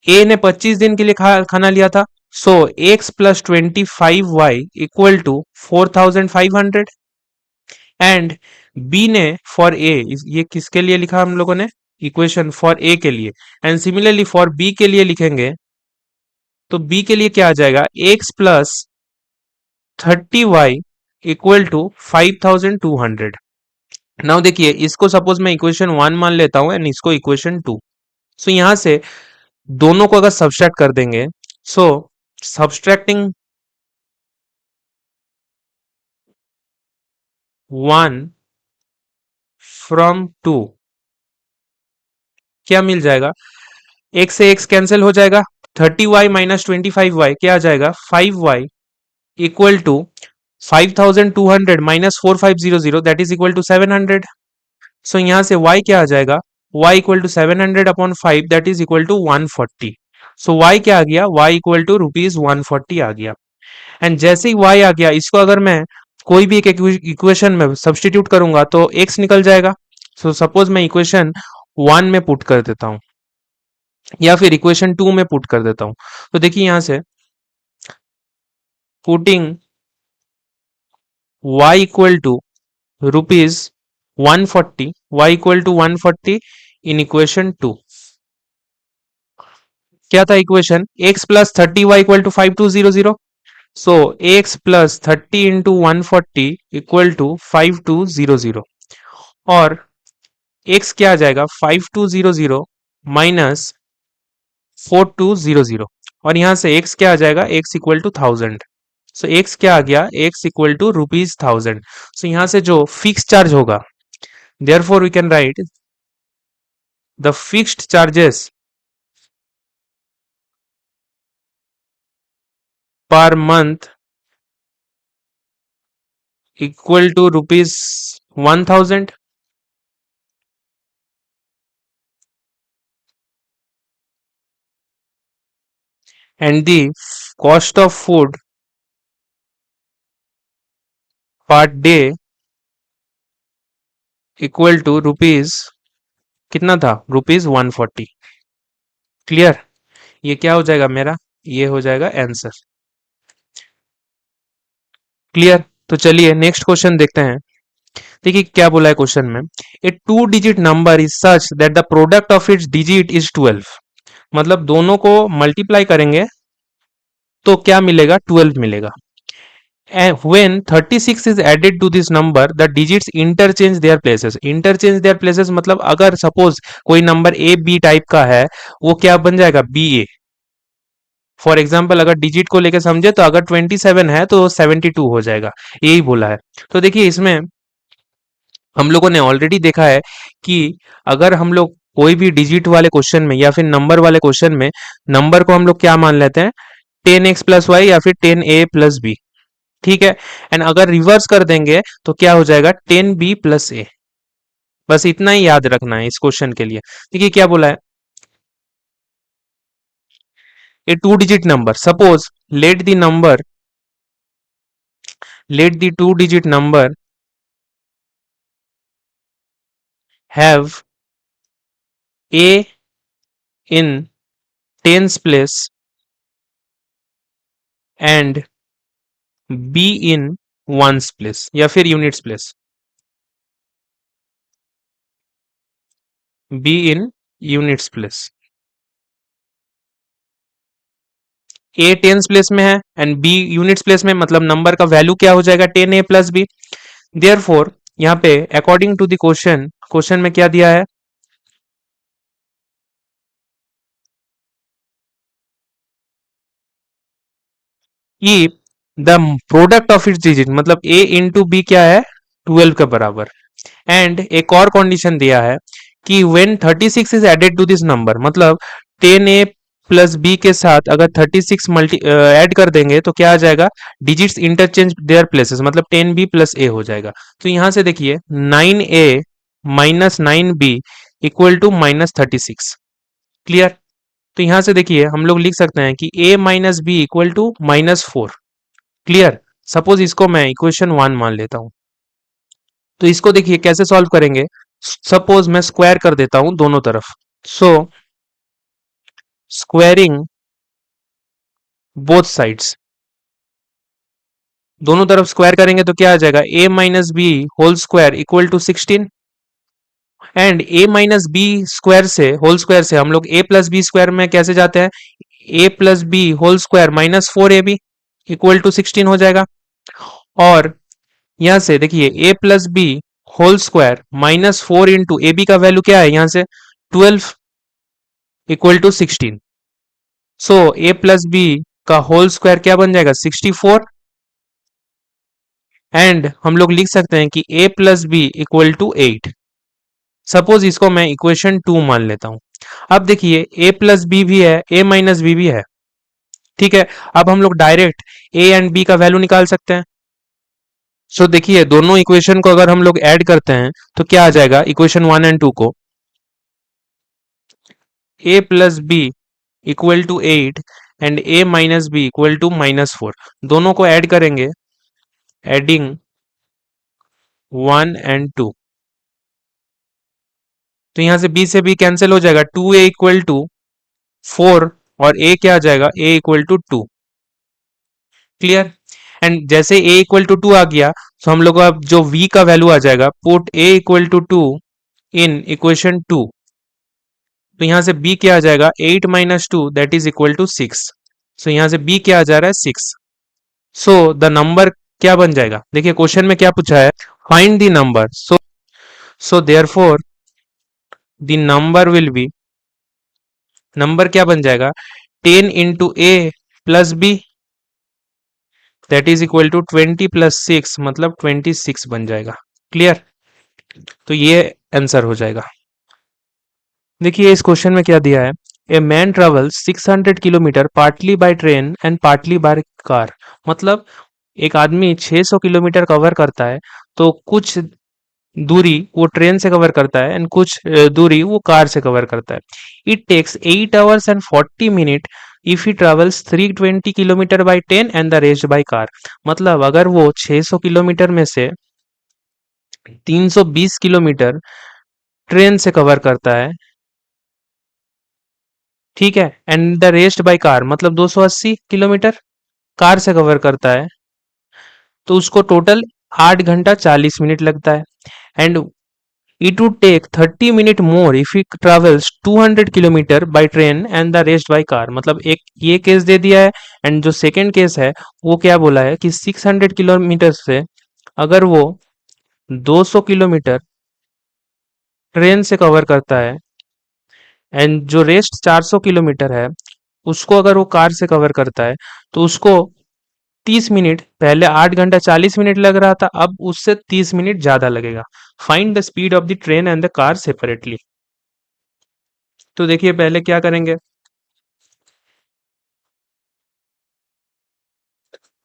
ए ने 25 दिन के लिए खाना लिया था। So X plus 25 Y equal to 4,500। And B ने फॉर ए, ये किसके लिए लिखा हम लोगों ने, इक्वेशन फॉर ए के लिए। एंड सिमिलरली फॉर बी के लिए लिखेंगे तो बी के लिए क्या आ जाएगा, x plus 30 y equal to 5,200। Now देखिए इसको सपोज मैं इक्वेशन 1 मान लेता हूं एंड इसको इक्वेशन 2। सो यहां से दोनों को अगर सब्सट्रैक्ट कर देंगे, सो सब्सट्रैक्टिंग 1 फ्रॉम 2 क्या मिल जाएगा, एक से एक्स कैंसिल हो जाएगा, 30 वाई माइनस 25 वाई क्या आ जाएगा, 5 y equal to 5,200 minus 4,500 that is equal to 700। So यहां से y क्या आ जाएगा, y equal to 700/5 that is equal to 140। So y क्या आ गया, y इक्वल टू रुपीज 140 आ गया। एंड जैसे ही y आ गया, इसको अगर मैं कोई भी एक इक्वेशन में सब्सटीट्यूट करूंगा तो x निकल जाएगा। सो सपोज मैं इक्वेशन 1 में पुट कर देता हूं या फिर इक्वेशन 2 में पुट कर देता हूं। तो देखिए यहां से putting y equal to rupees 140, y equal to 140 in equation 2। क्या था equation, x plus 30 y equal to 5,200। So x plus 30 into 140 equal to 5,200। और x क्या आ जाएगा, 5,200 माइनस 4,200। और यहां से x क्या आ जाएगा, x equal to 1000। So x क्या आ गया, x equal to rupees 1000। So यहां से जो फिक्स चार्ज होगा, therefore we can write the fixed charges per month equal to rupees 1000 and the cost of food per day equal to rupees कितना था rupees 140। Clear? ये क्या हो जाएगा मेरा? ये हो जाएगा आंसर। क्लियर? तो चलिए नेक्स्ट क्वेश्चन देखते हैं। देखिए क्या बोला है क्वेश्चन में, a two digit number is such that the product of its digit is 12। मतलब दोनों को मल्टीप्लाई करेंगे तो क्या मिलेगा? 12 मिलेगा। And when 36 is added to this number, the digits interchange their places। interchange their places मतलब अगर सपोज कोई नंबर ए बी टाइप का है, वो क्या बन जाएगा? B a. फॉर एग्जाम्पल अगर डिजिट को लेकर समझे तो अगर 27 है तो 72 हो जाएगा, यही बोला है। तो देखिए इसमें हम लोगों ने ऑलरेडी देखा है कि अगर हम लोग कोई भी डिजिट वाले क्वेश्चन में या फिर नंबर वाले क्वेश्चन में नंबर को हम लोग क्या मान लेते हैं? 10x प्लस वाई या फिर 10a प्लस बी। ठीक है। एंड अगर रिवर्स कर देंगे तो क्या हो जाएगा? 10b प्लस ए। बस इतना ही याद रखना है इस क्वेश्चन के लिए। देखिए क्या बोला है, a two digit number, suppose let the two digit number have a in tens place and b in ones place या फिर units place. b in units place. a tense place में है एंड b यूनिट्स प्लेस में, मतलब number का value क्या हो जाएगा? 10a plus B. देयरफॉर यहाँ पे अकॉर्डिंग टू द क्वेश्चन में क्या दिया है कि the product of its digit, मतलब a इंटू बी क्या है? 12 के बराबर। एंड एक और कंडीशन दिया है कि when 36 is added to this number, मतलब 10a प्लस बी के साथ अगर 36 मल्टी ऐड कर देंगे तो क्या आ जाएगा? डिजिट्स इंटरचेंज देयर प्लेसेस, मतलब 10b प्लस ए हो जाएगा। तो यहां से देखिए 9a minus 9b equal to minus 36। Clear? तो यहां से देखिए हम लोग लिख सकते हैं कि a minus b equal to -4। Clear? Suppose इसको मैं इक्वेशन 1 मान लेता हूं। तो इसको देखिए कैसे सॉल्व करेंगे। सपोज मैं स्क्वायर कर देता हूं दोनों तरफ। सो स्क्वायरिंग बोथ साइड्स, दोनों तरफ स्क्वायर करेंगे तो क्या आ जाएगा? a minus b whole square equal to 16। And a minus b square से होल स्क्वायर से हम लोग a प्लस बी स्क्वायर में कैसे जाते हैं? a plus b whole square minus 4ab equal to 16 हो जाएगा। और यहां से देखिए a plus b whole square minus 4 into a b का वैल्यू क्या है यहां से? 12 equal to 16। So a plus b का होल स्क्वायर क्या बन जाएगा? 64। एंड हम लोग लिख सकते हैं कि a plus b equal to 8। Suppose इसको मैं इक्वेशन 2 मान लेता हूं। अब देखिए a प्लस बी भी है, a माइनस बी भी है। ठीक है। अब हम लोग डायरेक्ट a एंड b का वैल्यू निकाल सकते हैं। सो देखिए दोनों इक्वेशन को अगर हम लोग ऐड करते हैं तो क्या आ जाएगा? इक्वेशन 1 एंड 2 को a plus b equal to 8 and a minus b equal to -4, दोनों को ऐड करेंगे, एडिंग 1 एंड 2। तो यहां से b से b कैंसिल हो जाएगा, 2a इक्वल टू 4 और a क्या आ जाएगा? a equal to 2। Clear? And जैसे a इक्वल टू 2 आ गया तो हम लोग अब जो v का वैल्यू आ जाएगा, put a equal to 2 in equation 2। तो यहां से b क्या आ जाएगा? 8 minus 2 that is equal to 6। So यहां से b क्या आ जा रहा है? 6। सो द नंबर क्या बन जाएगा? देखिए क्वेश्चन में क्या पूछा है, find the number. So therefore the number will be, number क्या बन जाएगा? 10 into a plus b that is equal to 20 plus 6, मतलब 26 बन जाएगा। क्लियर? तो ये आंसर हो जाएगा। देखिए इस क्वेश्चन में क्या दिया है, a man travel 600 kilometre partly bye train and partly bye car. मतलब एक आदमी 600 किलोमीटर कवर करता है, तो कुछ दूरी वो ट्रेन से कवर करता है एंड कुछ दूरी वो कार से कवर करता है। It takes 8 hours and 40 minutes if he travels 320 kilometre by train and the rest by car. मतलब अगर वो 600 किलोमीटर में से 320 किलोमीटर ट्रेन से कवर करता है, ठीक है, and the rest by car मतलब 280 किलोमीटर कार से कवर करता है, तो उसको टोटल 8 घंटा 40 मिनट लगता है। And it would take 30 minute more if he travels 200 kilometre by train and the rest by car. मतलब एक ये केस दे दिया है, एंड जो सेकंड केस है वो क्या बोला है कि 600 किलोमीटर से अगर वो 200 किलोमीटर ट्रेन से कवर करता है एंड जो रेस्ट 400 किलोमीटर है उसको अगर वो कार से कवर करता है, तो उसको 30 मिनट, पहले 8 घंटा 40 मिनट लग रहा था, अब उससे 30 मिनट ज्यादा लगेगा। Find the speed of the train and the car separately. तो देखिए पहले क्या करेंगे,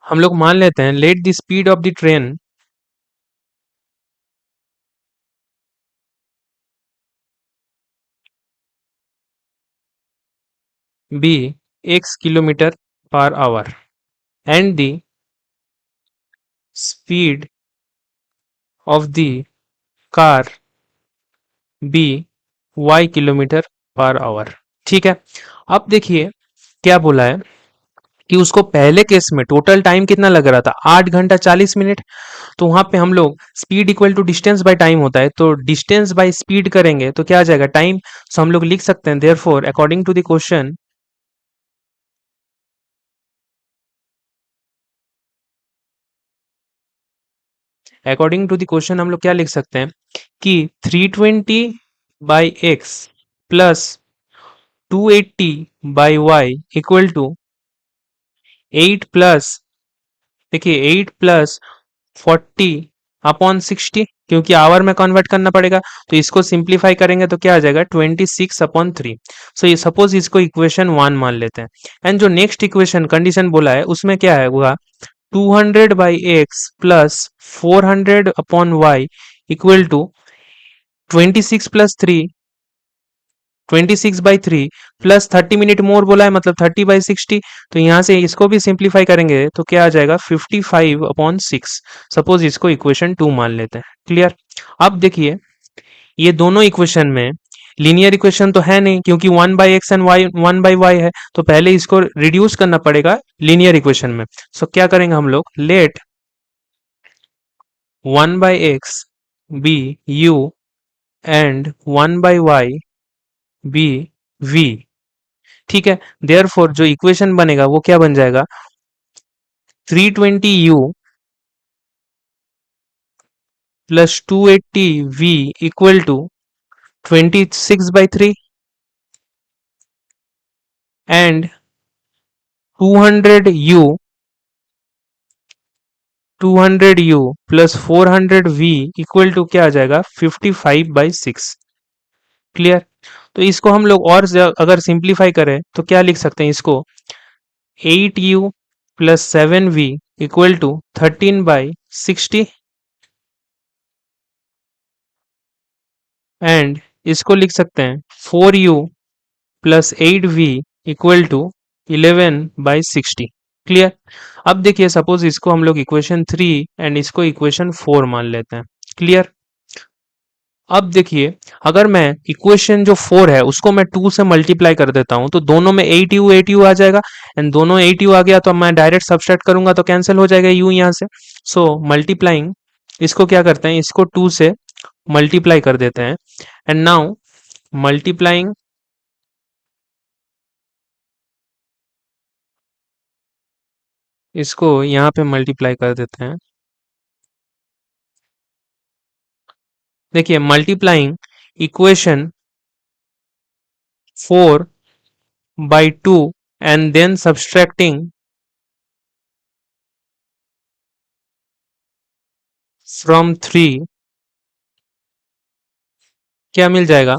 हम लोग मान लेते हैं let the speed of the train be x kilometre per hour and the speed of the car be y kilometre per hour. ठीक है, अब देखिए क्या बोला है कि उसको पहले केस में टोटल टाइम कितना लग रहा था, 8 घंटा 40 मिनट। तो वहां पे हम लोग speed equal to distance by time होता है, तो डिस्टेंस बाय स्पीड करेंगे तो क्या आ जाएगा टाइम। सो हम लोग लिख सकते हैं therefore according to the question, according to the question हम लोग क्या लिख सकते हैं कि 320 by x plus 280 by y equal to 8 plus, देखिए 8 प्लस 40 अपॉन 60, क्योंकि आवर में कन्वर्ट करना पड़ेगा, तो इसको सिंप्लीफाई करेंगे तो क्या आ जाएगा 26/3। सो ये सपोज इसको इक्वेशन 1 मान लेते हैं। एंड जो नेक्स्ट इक्वेशन कंडीशन बोला है उसमें क्या है हुआ, 200 by x plus 400 upon y equal to 26 plus 3, 26/3 plus 30 minute more बोला है मतलब 30/60। तो यहाँ से इसको भी सिंप्लीफाई करेंगे तो क्या आ जाएगा 55/6। सपोज इसको इक्वेशन 2 मान लेते हैं। क्लियर। अब देखिए ये दोनों इक्वेशन में लीनियर इक्वेशन तो है नहीं, क्योंकि 1/x एंड वाई 1/y है, तो पहले इसको रिड्यूस करना पड़ेगा लीनियर इक्वेशन में। सो क्या करेंगे हम लोग, let 1/x be u and 1/y be v। ठीक है, देयरफॉर जो इक्वेशन बनेगा वो क्या बन जाएगा, 320u plus 280v equal to 26/3 and 200u plus 400v equal to क्या आ जाएगा 55/6। क्लियर। तो इसको हम लोग और अगर सिंप्लीफाई करें तो क्या लिख सकते हैं इसको, 8u plus 7v equal to 13/60 and इसको लिख सकते हैं 4u plus 8v equal to 11/60। Clear. अब देखिए सपोज इसको हम लोग इक्वेशन 3 एंड इसको इक्वेशन 4 मान लेते हैं। क्लियर। अब देखिए अगर मैं इक्वेशन जो 4 है उसको मैं 2 से मल्टीप्लाई कर देता हूं तो दोनों में 8u आ जाएगा, एंड दोनों 8u आ गया तो मैं डायरेक्ट सब्सट्रैक्ट करूंगा तो कैंसिल हो जाएगा u यहां से। सो मल्टीप्लाइंग, इसको क्या करते हैं, इसको 2 से मल्टीप्लाई कर देते हैं, एंड नाउ मल्टीप्लाइंग, इसको यहाँ पे मल्टीप्लाई कर देते हैं। देखिए multiplying equation 4/2 and then subtracting from 3, क्या मिल जाएगा,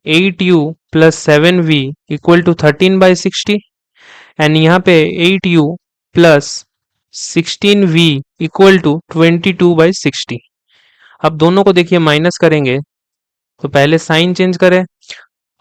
8u plus 7v equal to 13/60 and यहाँ पे 8u plus 16v equal to 22/60। अब दोनों को देखिए माइनस करेंगे तो पहले साइन चेंज करें।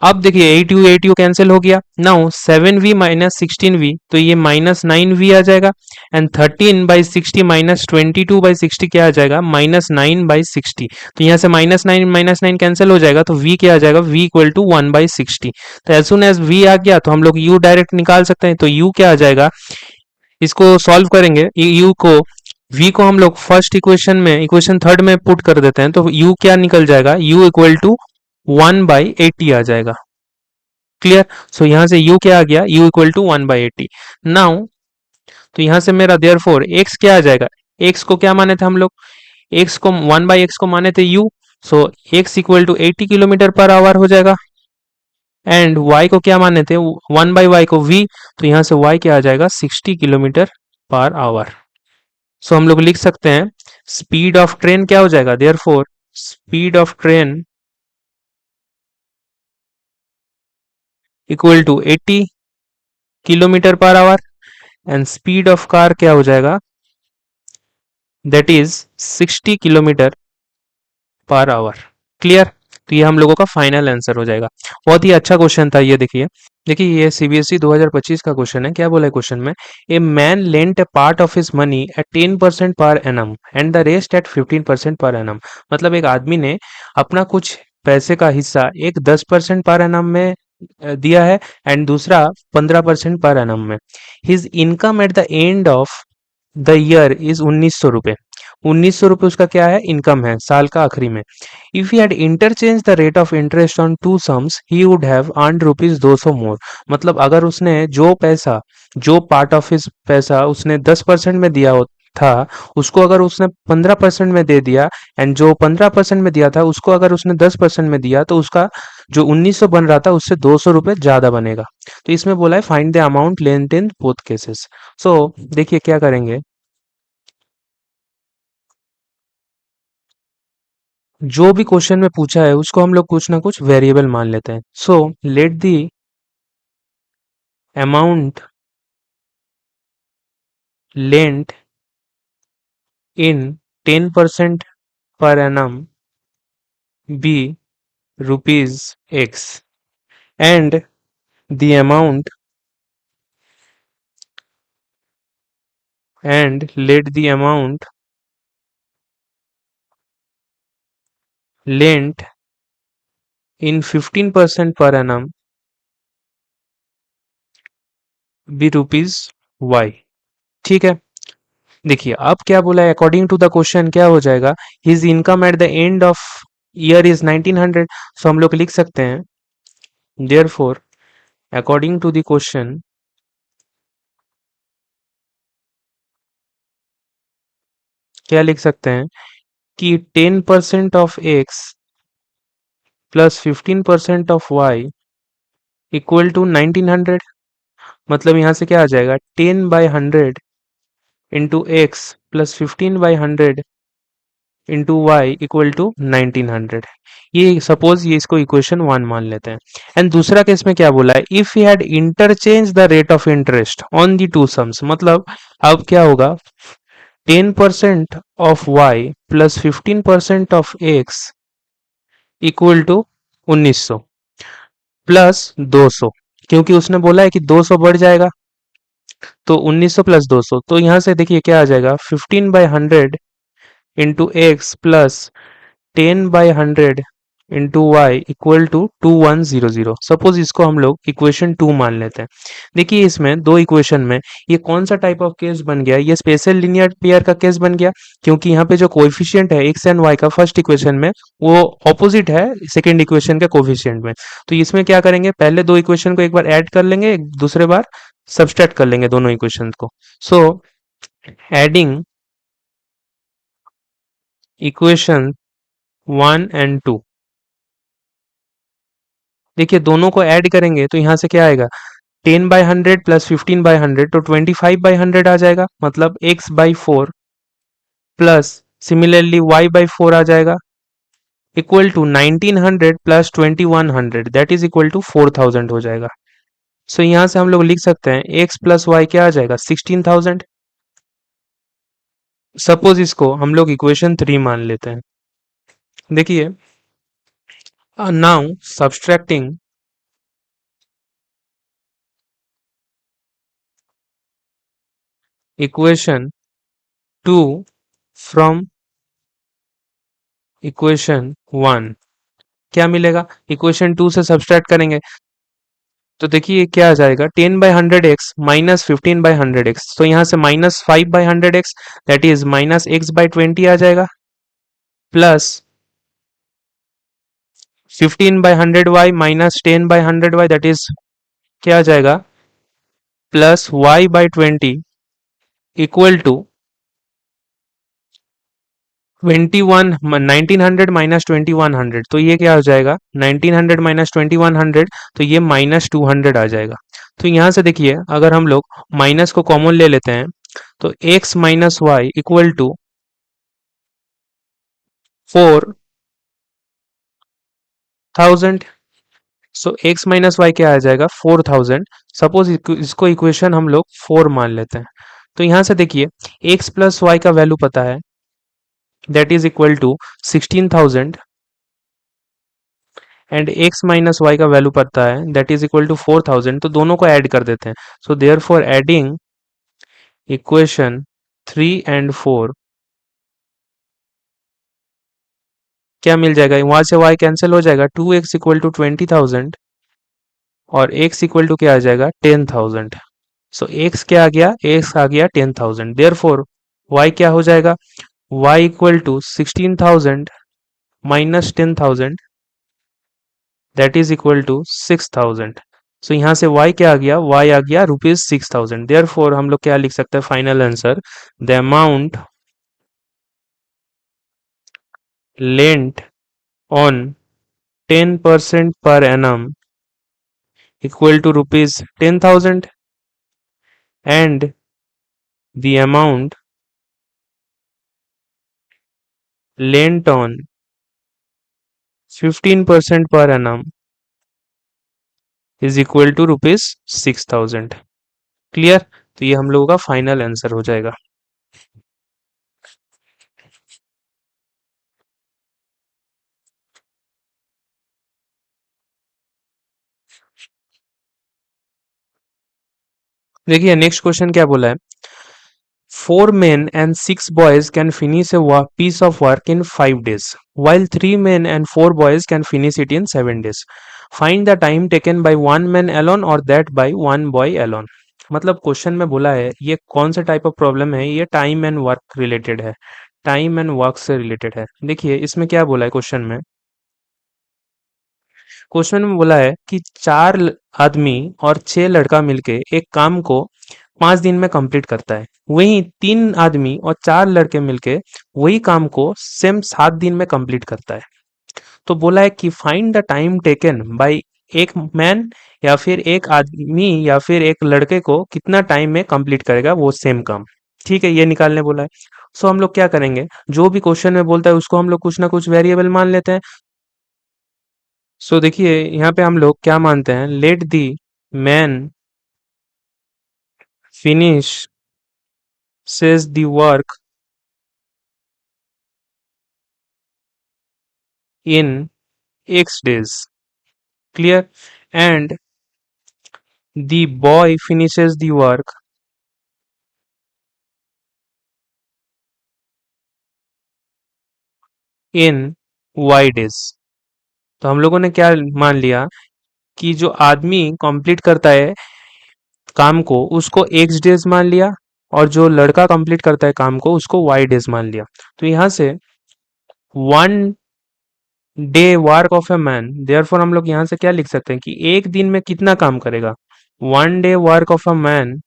अब देखिए 8u कैंसिल हो गया। नाउ 7v माइनस 16v तो ये -9v आ जाएगा एंड 13/60 माइनस 22/60 क्या आ जाएगा -9/60। तो यहाँ से -9 कैंसिल हो जाएगा तो v क्या आ जाएगा v इक्वल टू 1/60। तो एज सुन एज v आ गया तो हम लोग u डायरेक्ट निकाल सकते हैं। तो u क्या आ जाएगा, इसको सॉल्व करेंगे u को v को हम लोग फर्स्ट इक्वेशन में इक्वेशन थर्ड में पुट कर देते हैं तो u क्या निकल जाएगा u इक्वल टू 1/80 आ जाएगा। क्लियर। सो यहां से u क्या आ गया u इक्वल टू 1/80। नाउ तो यहां से मेरा देयर फोर x क्या आ जाएगा, x को क्या माने थे हम लोग, x को 1/x को माने थे u। So x equal to 80 kilometre per hour हो जाएगा एंड y को क्या माने थे 1/y को v। तो यहां से y क्या आ जाएगा 60 किलोमीटर पर आवर। सो हम लोग लिख सकते हैं स्पीड ऑफ ट्रेन क्या हो जाएगा, therefore speed of train equal to 80 kilometre per hour and speed of car क्या हो जाएगा, that is 60 kilometre per hour. Clear. तो ये हम लोगों का फाइनल आंसर हो जाएगा। बहुत ही अच्छा क्वेश्चन था ये। देखिए देखिए ये सीबीएसई 2025 का क्वेश्चन है। क्या बोला है क्वेश्चन में, a man lent A part of his money at 10% per annum and the rest at 15% per annum. मतलब एक आदमी ने अपना कुछ पैसे का हिस्सा एक 10% पर एनम में दिया है एंड दूसरा 15% पर एनम में। His income at the end of the year is 1900 रुपए। 1900 रुपए उसका क्या है, इनकम है साल का आखिरी में। If he had interchange the rate of interest on two sums he would have earned rupees 200 मोर। मतलब अगर उसने जो पैसा जो पार्ट ऑफ हिज पैसा उसने 10% में दिया था उसको अगर उसने 15% में दे दिया एंड जो 15% में दिया था उसको अगर उसने 10% में दिया तो उसका जो 1900 बन रहा था उससे 200 रुपए ज्यादा बनेगा। तो इसमें बोला है find the amount lent in both cases. So देखिए क्या करेंगे, जो भी क्वेश्चन में पूछा है उसको हम लोग कुछ ना कुछ वेरिएबल मान लेते हैं। So let the amount lent in 10% per annum be rupees x and the amount and let the amount lent in 15% per annum be rupees y। ठीक है। देखिए अब क्या बोला है, अकॉर्डिंग टू द क्वेश्चन क्या हो जाएगा, his income at the end of year is 1900। सो हम लोग लिख सकते हैं therefore according to the question क्या लिख सकते हैं कि 10% of x plus 15% of y equal to 1900। मतलब यहाँ से क्या आ जाएगा 10/100 into x plus 15/100 into y equal to 1900। ये सपोज ये इसको इक्वेशन 1 मान लेते हैं। एंड दूसरा केस में क्या बोला है, if he had interchange the rate of interest on the two sums. मतलब अब क्या होगा 10% of y plus 15% of x equal to 1900 plus 200, क्योंकि उसने बोला है कि 200 बढ़ जाएगा तो 1900 प्लस 200। तो यहां से देखिए क्या आ जाएगा 15/100 into x plus 10/100 into y equal to 2100। Suppose इसको हम लोग इक्वेशन 2 मान लेते हैं। देखिए इसमें दो इक्वेशन में ये कौन सा टाइप ऑफ केस बन गया, ये स्पेशल लीनियर पेयर का केस बन गया, क्योंकि यहाँ पे जो कोएफिशिएंट है एक्स एंड वाई का फर्स्ट इक्वेशन में वो ऑपोजिट है सेकेंड इक्वेशन के कोएफिशिएंट में। तो इसमें क्या करेंगे, पहले दो इक्वेशन को एक बार ऐड कर लेंगे, एक दूसरे बार सब्सट्रैक्ट कर लेंगे दोनों इक्वेशन को। सो एडिंग इक्वेशन 1 एंड 2, देखिए दोनों को ऐड करेंगे तो यहाँ से क्या आएगा 10/100 प्लस 15/100 तो 25/100 आ जाएगा। मतलब x/4 प्लस सिमिलरली y/4 आ जाएगा equal to 1900 plus 2100 that is equal to 4000 हो जाएगा। सो यहां से हम लोग लिख सकते हैं x प्लस वाई क्या आ जाएगा 16,000। सपोज इसको हम लोग इक्वेशन 3 मान लेते हैं। देखिए now subtracting equation 2 from equation 1 क्या मिलेगा, इक्वेशन 2 से सब्सट्रैक्ट करेंगे तो देखिए क्या आ जाएगा 10/100x माइनस 15/100x। तो यहाँ से -5/100x दैट इज -x/20 आ जाएगा plus 15/100y minus 10/100y that is क्या आ जाएगा plus y/20 equal to 21 1900 minus 2100। तो ये क्या हो जाएगा 1900 माइनस 2100 तो ये -200 आ जाएगा। तो यहाँ से देखिए अगर हम लोग माइनस को कॉमन ले लेते हैं तो x minus y equal to 4000। So x minus y क्या आ जाएगा 4000। सपोज इसको इक्वेशन हम लोग 4 मान लेते हैं तो यहाँ से देखिए x प्लस वाई का वैल्यू पता है that is equal to 16,000 and x minus y का वैल्यू पता है दैट इज इक्वल टू 4000। तो दोनों को ऐड कर देते हैं। So therefore adding equation 3 and 4 क्या मिल जाएगा, वहां से y कैंसिल हो जाएगा 2x इक्वल टू 20,000 और x इक्वल टू क्या आ जाएगा 10,000। सो x क्या आ गया, x आ गया 10,000। देयर फोर y क्या हो जाएगा, y equal to 16,000 minus 10,000 that is equal to 6,000। So यहाँ से y क्या आ गया, y आ गया ₹6,000। देयर फोर हम लोग क्या लिख सकते हैं final answer, the amount lent on 10% per annum equal to ₹10,000 and the amount lent on 15% per annum is equal to ₹6,000। Clear, तो ये हम लोगों का फाइनल आंसर हो जाएगा। देखिए नेक्स्ट क्वेश्चन क्या बोला है, 4 men and 6 boys can finish a piece of work in 5 days, while 3 men and 4 boys can finish it in 7 days. Find the time taken by one man alone or that by one boy alone। मतलब question में बोला है ये कौन सा type of problem है, ये time and work related है, टाइम एंड वर्क से रिलेटेड है। देखिए इसमें क्या बोला है क्वेश्चन में, क्वेश्चन में बोला है कि 4 आदमी और 6 लड़का मिलके एक काम को 5 दिन में कंप्लीट करता है, वहीं 3 आदमी और 4 लड़के मिलके वही काम को सेम 7 दिन में कंप्लीट करता है। तो बोला है कि find the time taken by एक मैन या फिर एक आदमी या फिर एक लड़के को कितना टाइम में कंप्लीट करेगा वो सेम काम। ठीक है, ये निकालने बोला है। सो हम लोग क्या करेंगे, जो भी क्वेश्चन में बोलता है उसको हम लोग कुछ ना कुछ वेरिएबल मान लेते हैं। सो देखिए यहाँ पे हम लोग क्या मानते हैं, let the man finish says the work in x days। Clear, and the boy finishes the work in y days। तो हम लोगों ने क्या मान लिया कि जो आदमी कंप्लीट करता है काम को उसको एक्स डेज मान लिया और जो लड़का कंप्लीट करता है काम को उसको वाई डेज मान लिया। तो यहाँ से 1 day work of a man, therefore हम लोग यहाँ से क्या लिख सकते हैं कि एक दिन में कितना काम करेगा, 1 day work of a man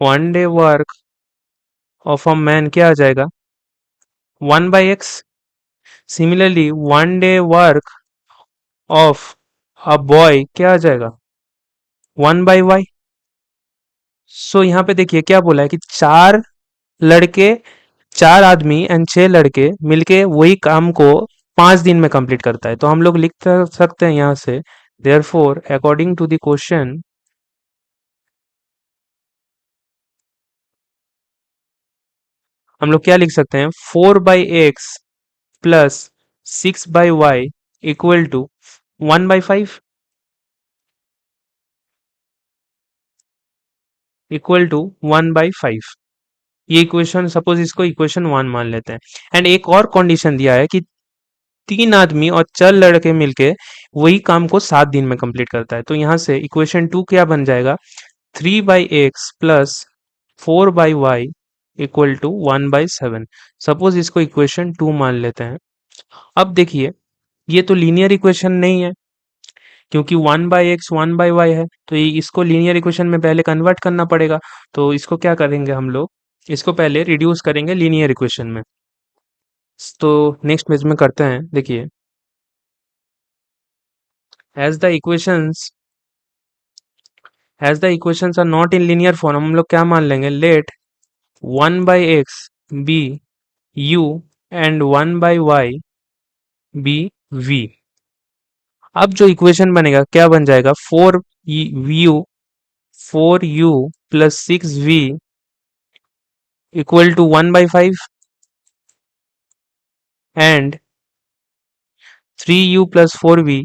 1 day work of a man क्या आ जाएगा 1/x। Similarly 1 day work of a boy क्या आ जाएगा 1/y। सो यहाँ पे देखिए क्या बोला है कि 4 लड़के, 4 आदमी एंड 6 लड़के मिलके वही काम को 5 दिन में कंप्लीट करता है। तो हम लोग लिख सकते हैं यहाँ से, therefore according to the question, हम लोग क्या लिख सकते हैं, 4/x प्लस 6/y equal to 1/5, equal to 1/5। ये इक्वेशन, सपोज इसको इक्वेशन 1 मान लेते हैं। एंड एक और कंडीशन दिया है कि 3 आदमी और 4 लड़के मिलके वही काम को 7 दिन में कंप्लीट करता है। तो यहाँ से इक्वेशन 2 क्या बन जाएगा, 3/x plus 4/y equal to 1/7। Suppose इसको इक्वेशन 2 मान लेते हैं। अब देखिए, ये तो लीनियर इक्वेशन नहीं है, क्योंकि 1/x 1/y है, तो ये इसको लीनियर इक्वेशन में पहले कन्वर्ट करना पड़ेगा। तो इसको क्या करेंगे हम लोग, इसको पहले रिड्यूस करेंगे लीनियर इक्वेशन में। तो नेक्स्ट पेज में करते हैं, देखिए, as the equations as the equations are not in linear form, हम लोग क्या मान लेंगे, let 1/x be u and 1/y be v। अब जो इक्वेशन बनेगा क्या बन जाएगा, 4u plus 6v equal to 1/5 and 3u plus 4v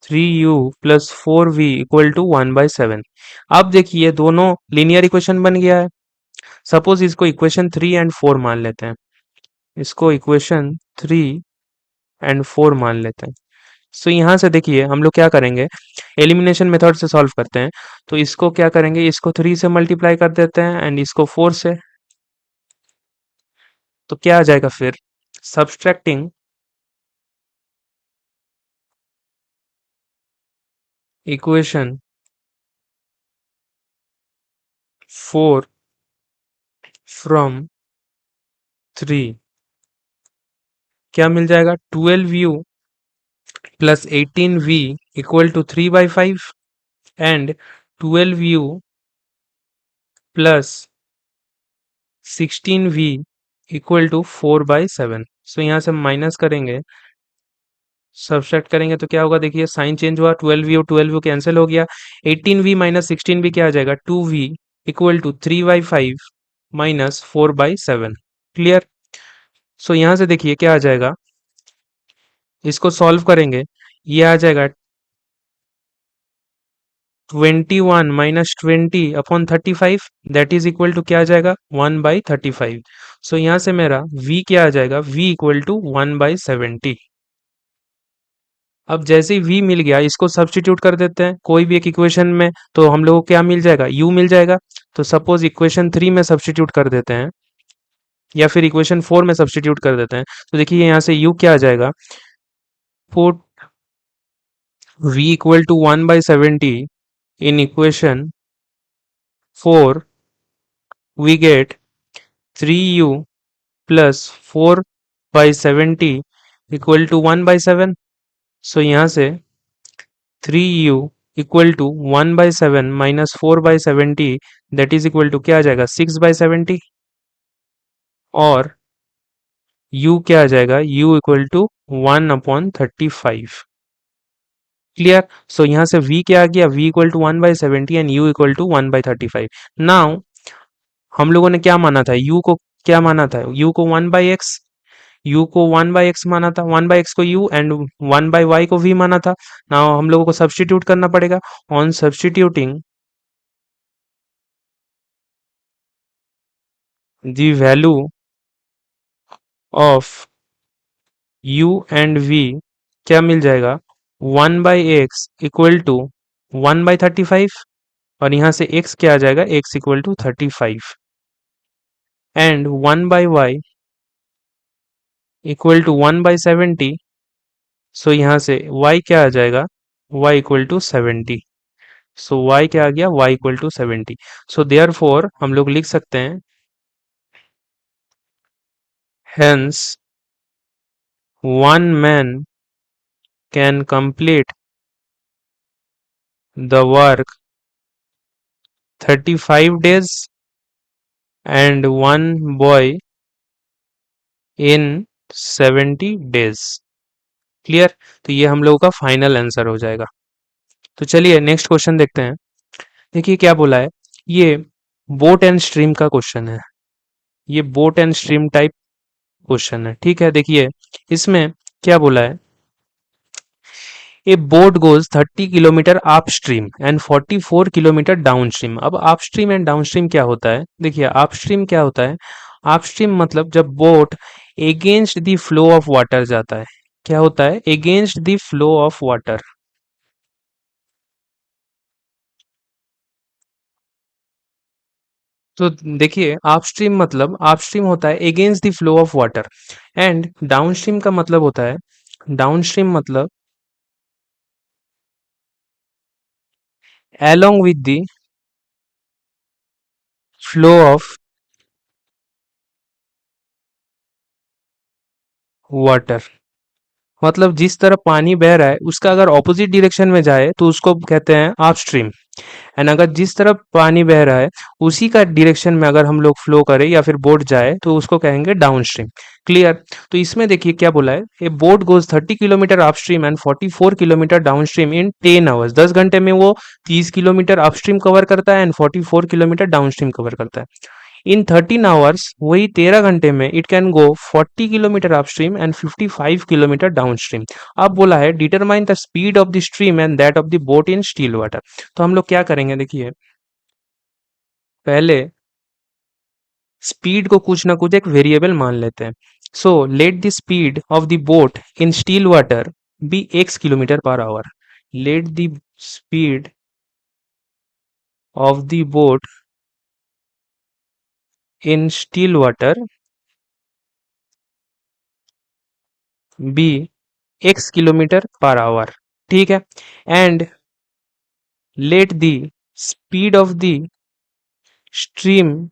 3u plus 4v equal to 1/7। अब देखिए दोनों लीनियर इक्वेशन बन गया है। सपोज इसको इक्वेशन 3 एंड 4 मान लेते हैं, इसको इक्वेशन 3 एंड 4 मान लेते हैं। सो यहाँ से देखिए हम लोग क्या करेंगे, एलिमिनेशन मेथड से सॉल्व करते हैं। तो इसको क्या करेंगे, इसको 3 से मल्टीप्लाई कर देते हैं एंड इसको 4 से। तो क्या आ जाएगा फिर, सब्सट्रैक्टिंग इक्वेशन 4 फ्रॉम 3, क्या मिल जाएगा, 12u plus 18v equal to 3/5 and 12u plus 16v equal to 4/7। सो यहाँ से माइनस करेंगे, सब्सट्रैक्ट करेंगे तो क्या होगा, देखिए साइन चेंज हुआ, 12v कैंसिल हो गया, 18v माइनस 16v क्या आ जाएगा, 2v equal to 3/5 minus 4/7। Clear. So यहाँ से देखिए क्या आ जाएगा, इसको सॉल्व करेंगे, ये आ जाएगा 21 minus 20/35, that is equal to क्या आ जाएगा, 1/35। सो यहाँ से मेरा v क्या आ जाएगा, v इक्वल टू 1/70। अब जैसे ही v मिल गया, इसको सब्स्टिट्यूट कर देते हैं कोई भी एक इक्वेशन में, तो हम लोग को क्या मिल जाएगा, u मिल जाएगा। तो सपोज इक्वेशन 3 में सब्स्टिट्यूट कर देते हैं या फिर इक्वेशन 4 में सब्स्टिट्यूट कर देते हैं। तो देखिए यहाँ से u क्या आ जाएगा, put v equal to 1/70 in equation 4, we get 3u plus 4/70 equal to 1/7। So यहाँ से 3u equal to 1/7 minus 4/70, that is equal to क्या आ जाएगा, 6/70। और u क्या आ जाएगा, u equal to 1/35। Clear. So यहाँ से v क्या आ गया, v equal to 1/70 and u equal to 1/35। Now हम लोगों ने क्या माना था, u को क्या माना था, u को 1/x, u को 1/x माना था, 1/x को u एंड 1/y को v माना था। नाउ हम लोगों को सब्स्टिट्यूट करना पड़ेगा। On substituting the value of u and v क्या मिल जाएगा, 1/x इक्वल टू 1/35, और यहाँ से x क्या आ जाएगा, x equal to 35 and 1/y equal to 1/70। So यहाँ से y क्या आ जाएगा, y equal to 70। So y क्या आ गया, y equal to 70। So therefore हम लोग लिख सकते हैं, hence one man can complete the work 35 days and 1 boy in 70 days. Clear? तो ये हम लोगों का फाइनल आंसर हो जाएगा। तो चलिए नेक्स्ट क्वेश्चन देखते हैं। देखिए क्या बोला है, ये बोट एंड स्ट्रीम का क्वेश्चन है। ये boat and stream type question है, ठीक है। देखिए इसमें क्या बोला है, a boat goes 30 kilometre upstream and 44 kilometre downstream. अब upstream and downstream क्या होता है, देखिए अप स्ट्रीम क्या होता है, अप स्ट्रीम मतलब जब boat against the flow of water जाता है। क्या होता है, against the flow of water. तो देखिए अपस्ट्रीम मतलब अपस्ट्रीम होता है against the flow of water, and downstream का मतलब होता है, डाउनस्ट्रीम मतलब along with the flow of water। मतलब जिस तरह पानी बह रहा है उसका अगर ऑपोजिट डायरेक्शन में जाए तो उसको कहते हैं अपस्ट्रीम, एंड अगर जिस तरफ पानी बह रहा है उसी का डायरेक्शन में अगर हम लोग फ्लो करें या फिर बोट जाए तो उसको कहेंगे डाउन स्ट्रीम। क्लियर? तो इसमें देखिए क्या बोला है, a boat goes 30 kilometre upstream and 44 kilometre down stream in 10 hours. 10 घंटे में वो 30 किलोमीटर अपस्ट्रीम कवर करता है and 44 kilometre down stream cover करता है। इन 13 आवर्स, वही 13 घंटे में it can go 40 kilometre upstream and 55 kilometre downstream. अब बोला है determine the speed of the stream and that of the boat in still water. तो हम लोग क्या करेंगे, देखिए पहले स्पीड को कुछ ना कुछ एक वेरिएबल मान लेते हैं। So let the speed of the boat in still water be x kilometre per hour. Let the speed of the boat in still water be x kilometre per hour. ठीक है, and let the speed of the stream,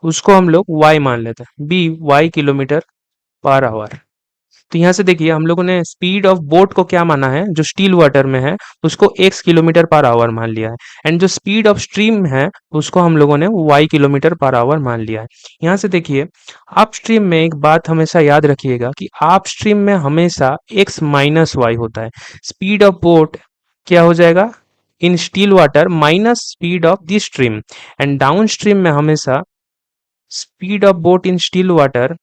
उसको हम लोग y मान लेते हैं, be y kilometre per hour. तो यहाँ से देखिए हम लोगों ने स्पीड ऑफ बोट को क्या माना है, जो स्टील वाटर में है उसको x किलोमीटर पर आवर मान लिया है, एंड जो स्पीड ऑफ स्ट्रीम है उसको हम लोगों ने y किलोमीटर पर आवर मान लिया है। यहाँ से देखिए अप स्ट्रीम में एक बात हमेशा याद रखिएगा कि अप स्ट्रीम में हमेशा x माइनस वाई होता है। स्पीड ऑफ बोट क्या हो जाएगा, in still water minus speed of the stream, and downstream में हमेशा speed of boat in still water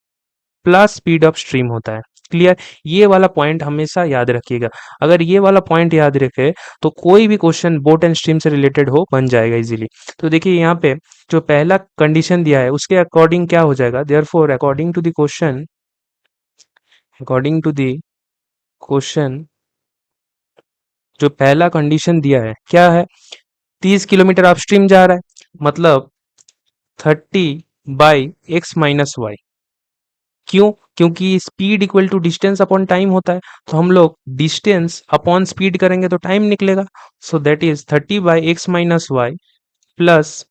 plus speed of stream होता है। क्लियर? ये वाला पॉइंट हमेशा याद रखिएगा। अगर ये वाला पॉइंट याद रखे तो कोई भी क्वेश्चन बोट एंड स्ट्रीम से रिलेटेड हो बन जाएगा इजीली। तो देखिए यहाँ पे जो पहला कंडीशन दिया है उसके अकॉर्डिंग क्या हो जाएगा, therefore according to the question, according to the question जो पहला कंडीशन दिया है क्या है, 30 किलोमीटर अपस्ट्रीम जा रहा है, मतलब 30/x-y। क्यों? क्योंकि speed equal to distance upon time होता है, तो हम लोग डिस्टेंस अपॉन स्पीड करेंगे तो टाइम निकलेगा। So that is 30/x-y plus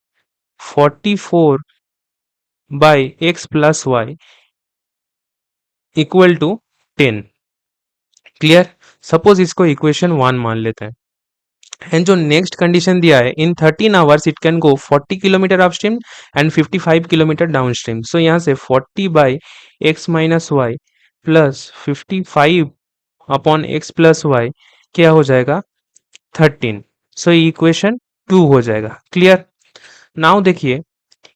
44/x+y equal to 10। Clear? Suppose इसको इक्वेशन 1 मान लेते हैं, एंड जो नेक्स्ट कंडीशन दिया है, in 13 hours it can go 40 kilometre upstream and 55 kilometre downstream. So यहाँ से 40/x-y प्लस 55/x+y क्या हो जाएगा, 13। सो इक्वेशन 2 हो जाएगा। क्लियर? नाउ देखिए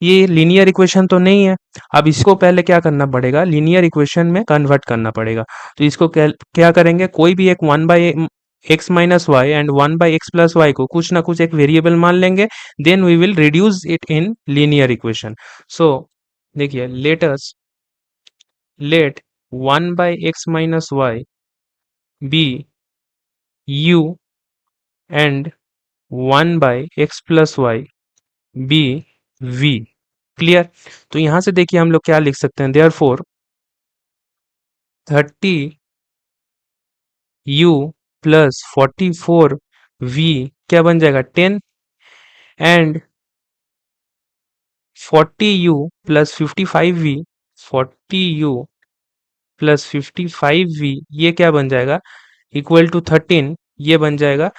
ये लीनियर इक्वेशन तो नहीं है, अब इसको पहले क्या करना पड़ेगा, लीनियर इक्वेशन में कन्वर्ट करना पड़ेगा। तो इसको क्या करेंगे, कोई भी एक 1/x-y एंड 1/x+y को कुछ ना कुछ एक वेरिएबल मान लेंगे, then we will reduce it in linear equation. So देखिए लेट 1/x-y be u and 1/x+y be v। Clear? तो यहां से देखिए हम लोग क्या लिख सकते हैं, देयरफॉर 30u प्लस 44v क्या बन जाएगा, 10, and 40u plus 55v, 40u plus 55v ये क्या बन जाएगा, इक्वल टू 13, ये बन जाएगा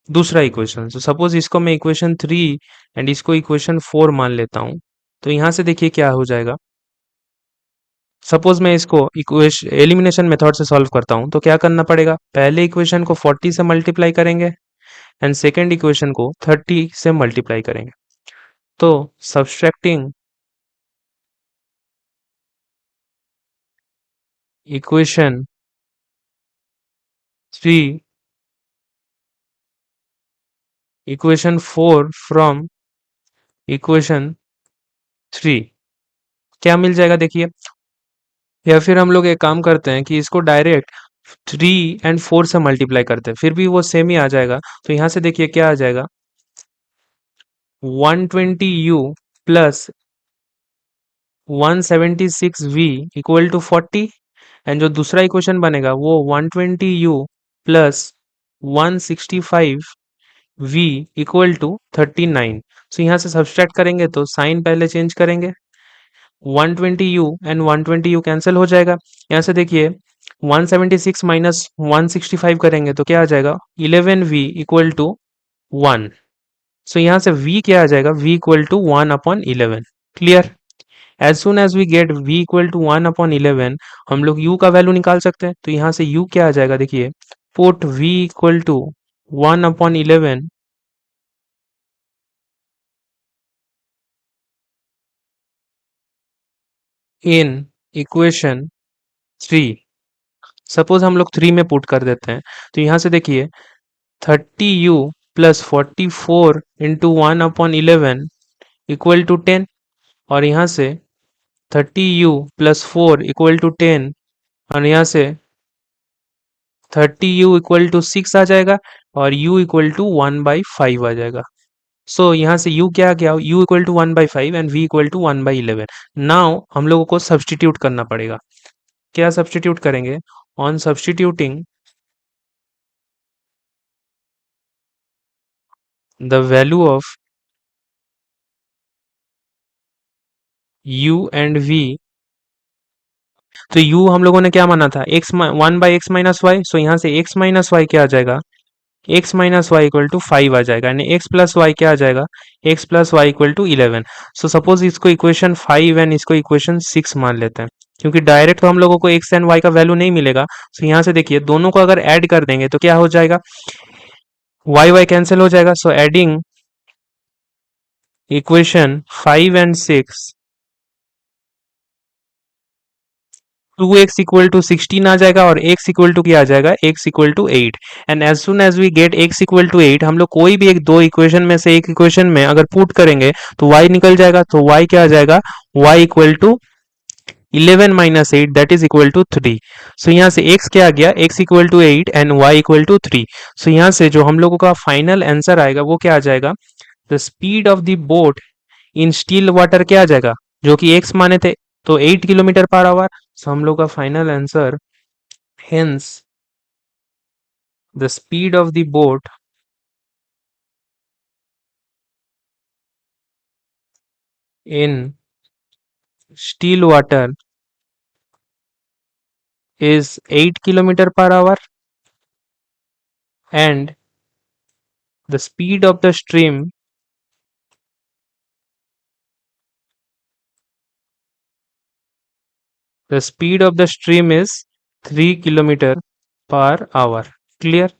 दूसरा इक्वेशन, तो सपोज इसको मैं इक्वेशन 3 एंड इसको इक्वेशन 4 मान लेता हूँ। तो यहाँ से देखिए क्या हो जाएगा। सपोज मैं इसको इक्वेशन एलिमिनेशन मेथड से सॉल्व करता हूँ, तो क्या करना पड़ेगा, पहले इक्वेशन को 40 से मल्टीप्लाई करेंगे एंड सेकेंड इक्वेशन को 30 से मल्टीप्लाई करेंगे। तो subtracting equation 3 equation 4 from equation 3 क्या मिल जाएगा देखिए। या फिर हम लोग एक काम करते हैं कि इसको डायरेक्ट 3 और 4 से मल्टीप्लाई करते हैं, फिर भी वो सेम ही आ जाएगा। तो यहाँ से देखिए क्या आ जाएगा, 120u plus 176v equal to 40। And जो दूसरा इक्वेशन बनेगा वो 120u plus 165v equal to 39। सो यहाँ से सब्सट्रैक्ट करेंगे तो साइन पहले चेंज करेंगे, 120u एंड 120u कैंसिल हो जाएगा। यहाँ से देखिए 176 माइनस 165 करेंगे तो क्या आ जाएगा, 11v इक्वल टू 1। सो यहाँ से v क्या आ जाएगा, v equal to 1/11। Clear. As soon as we get v equal to 1/11 हम लोग u का वैल्यू निकाल सकते हैं। तो यहाँ से u क्या आ जाएगा देखिए, put v equal to 1/11 in equation 3। Suppose हम लोग 3 में पुट कर देते हैं, तो यहाँ से देखिए 30u plus 44 into 1/11 equal to 10। और यहाँ से 30u प्लस 4 इक्वल टू 10 और यहाँ से 30u इक्वल टू 6 आ जाएगा और u इक्वल टू 1/5 आ जाएगा। सो यहाँ से u क्या आ गया, u equal to 1/5 and v equal to 1/11। Now हम लोगों को सब्सटीट्यूट करना पड़ेगा। क्या सब्सटीट्यूट करेंगे, on substituting the value of u and v। तो u हम लोगों ने क्या माना था, x 1/x-y। सो यहाँ से x माइनस वाई क्या आ जाएगा, x minus y equal to 5 आ जाएगा, यानी x प्लस वाई क्या आ जाएगा, x plus Y equal to 11। So suppose इसको इक्वेशन 5 एंड इसको इक्वेशन 6 मान लेते हैं, क्योंकि डायरेक्ट तो हम लोगों को x एंड y का वैल्यू नहीं मिलेगा। सो यहाँ से देखिए दोनों को अगर ऐड कर देंगे तो क्या हो जाएगा, y कैंसिल हो जाएगा। So adding equation 5 and 6, 2x equal to 16 आ जाएगा और x इक्वल टू क्या आ जाएगा, x equal to 8। And as soon as we get x equal to 8 हम लोग कोई भी एक दो इक्वेशन में से एक इक्वेशन में अगर पुट करेंगे तो y निकल जाएगा। तो y क्या आ जाएगा, y equal to 11 minus 8 that is equal to 3। So यहाँ से x क्या आ गया, x equal to 8 and y equal to 3। So यहाँ से जो हम लोगों का फाइनल आंसर आएगा वो क्या आ जाएगा, the speed of the boat in still water क्या आ जाएगा, जो कि x माने थे तो 8 किलोमीटर पर आवर। सो हम लोग का final answer, hence the speed of the boat in still water is 8 kilometer per hour and the speed of the speed of the stream is 3 kilometer per hour. Clear?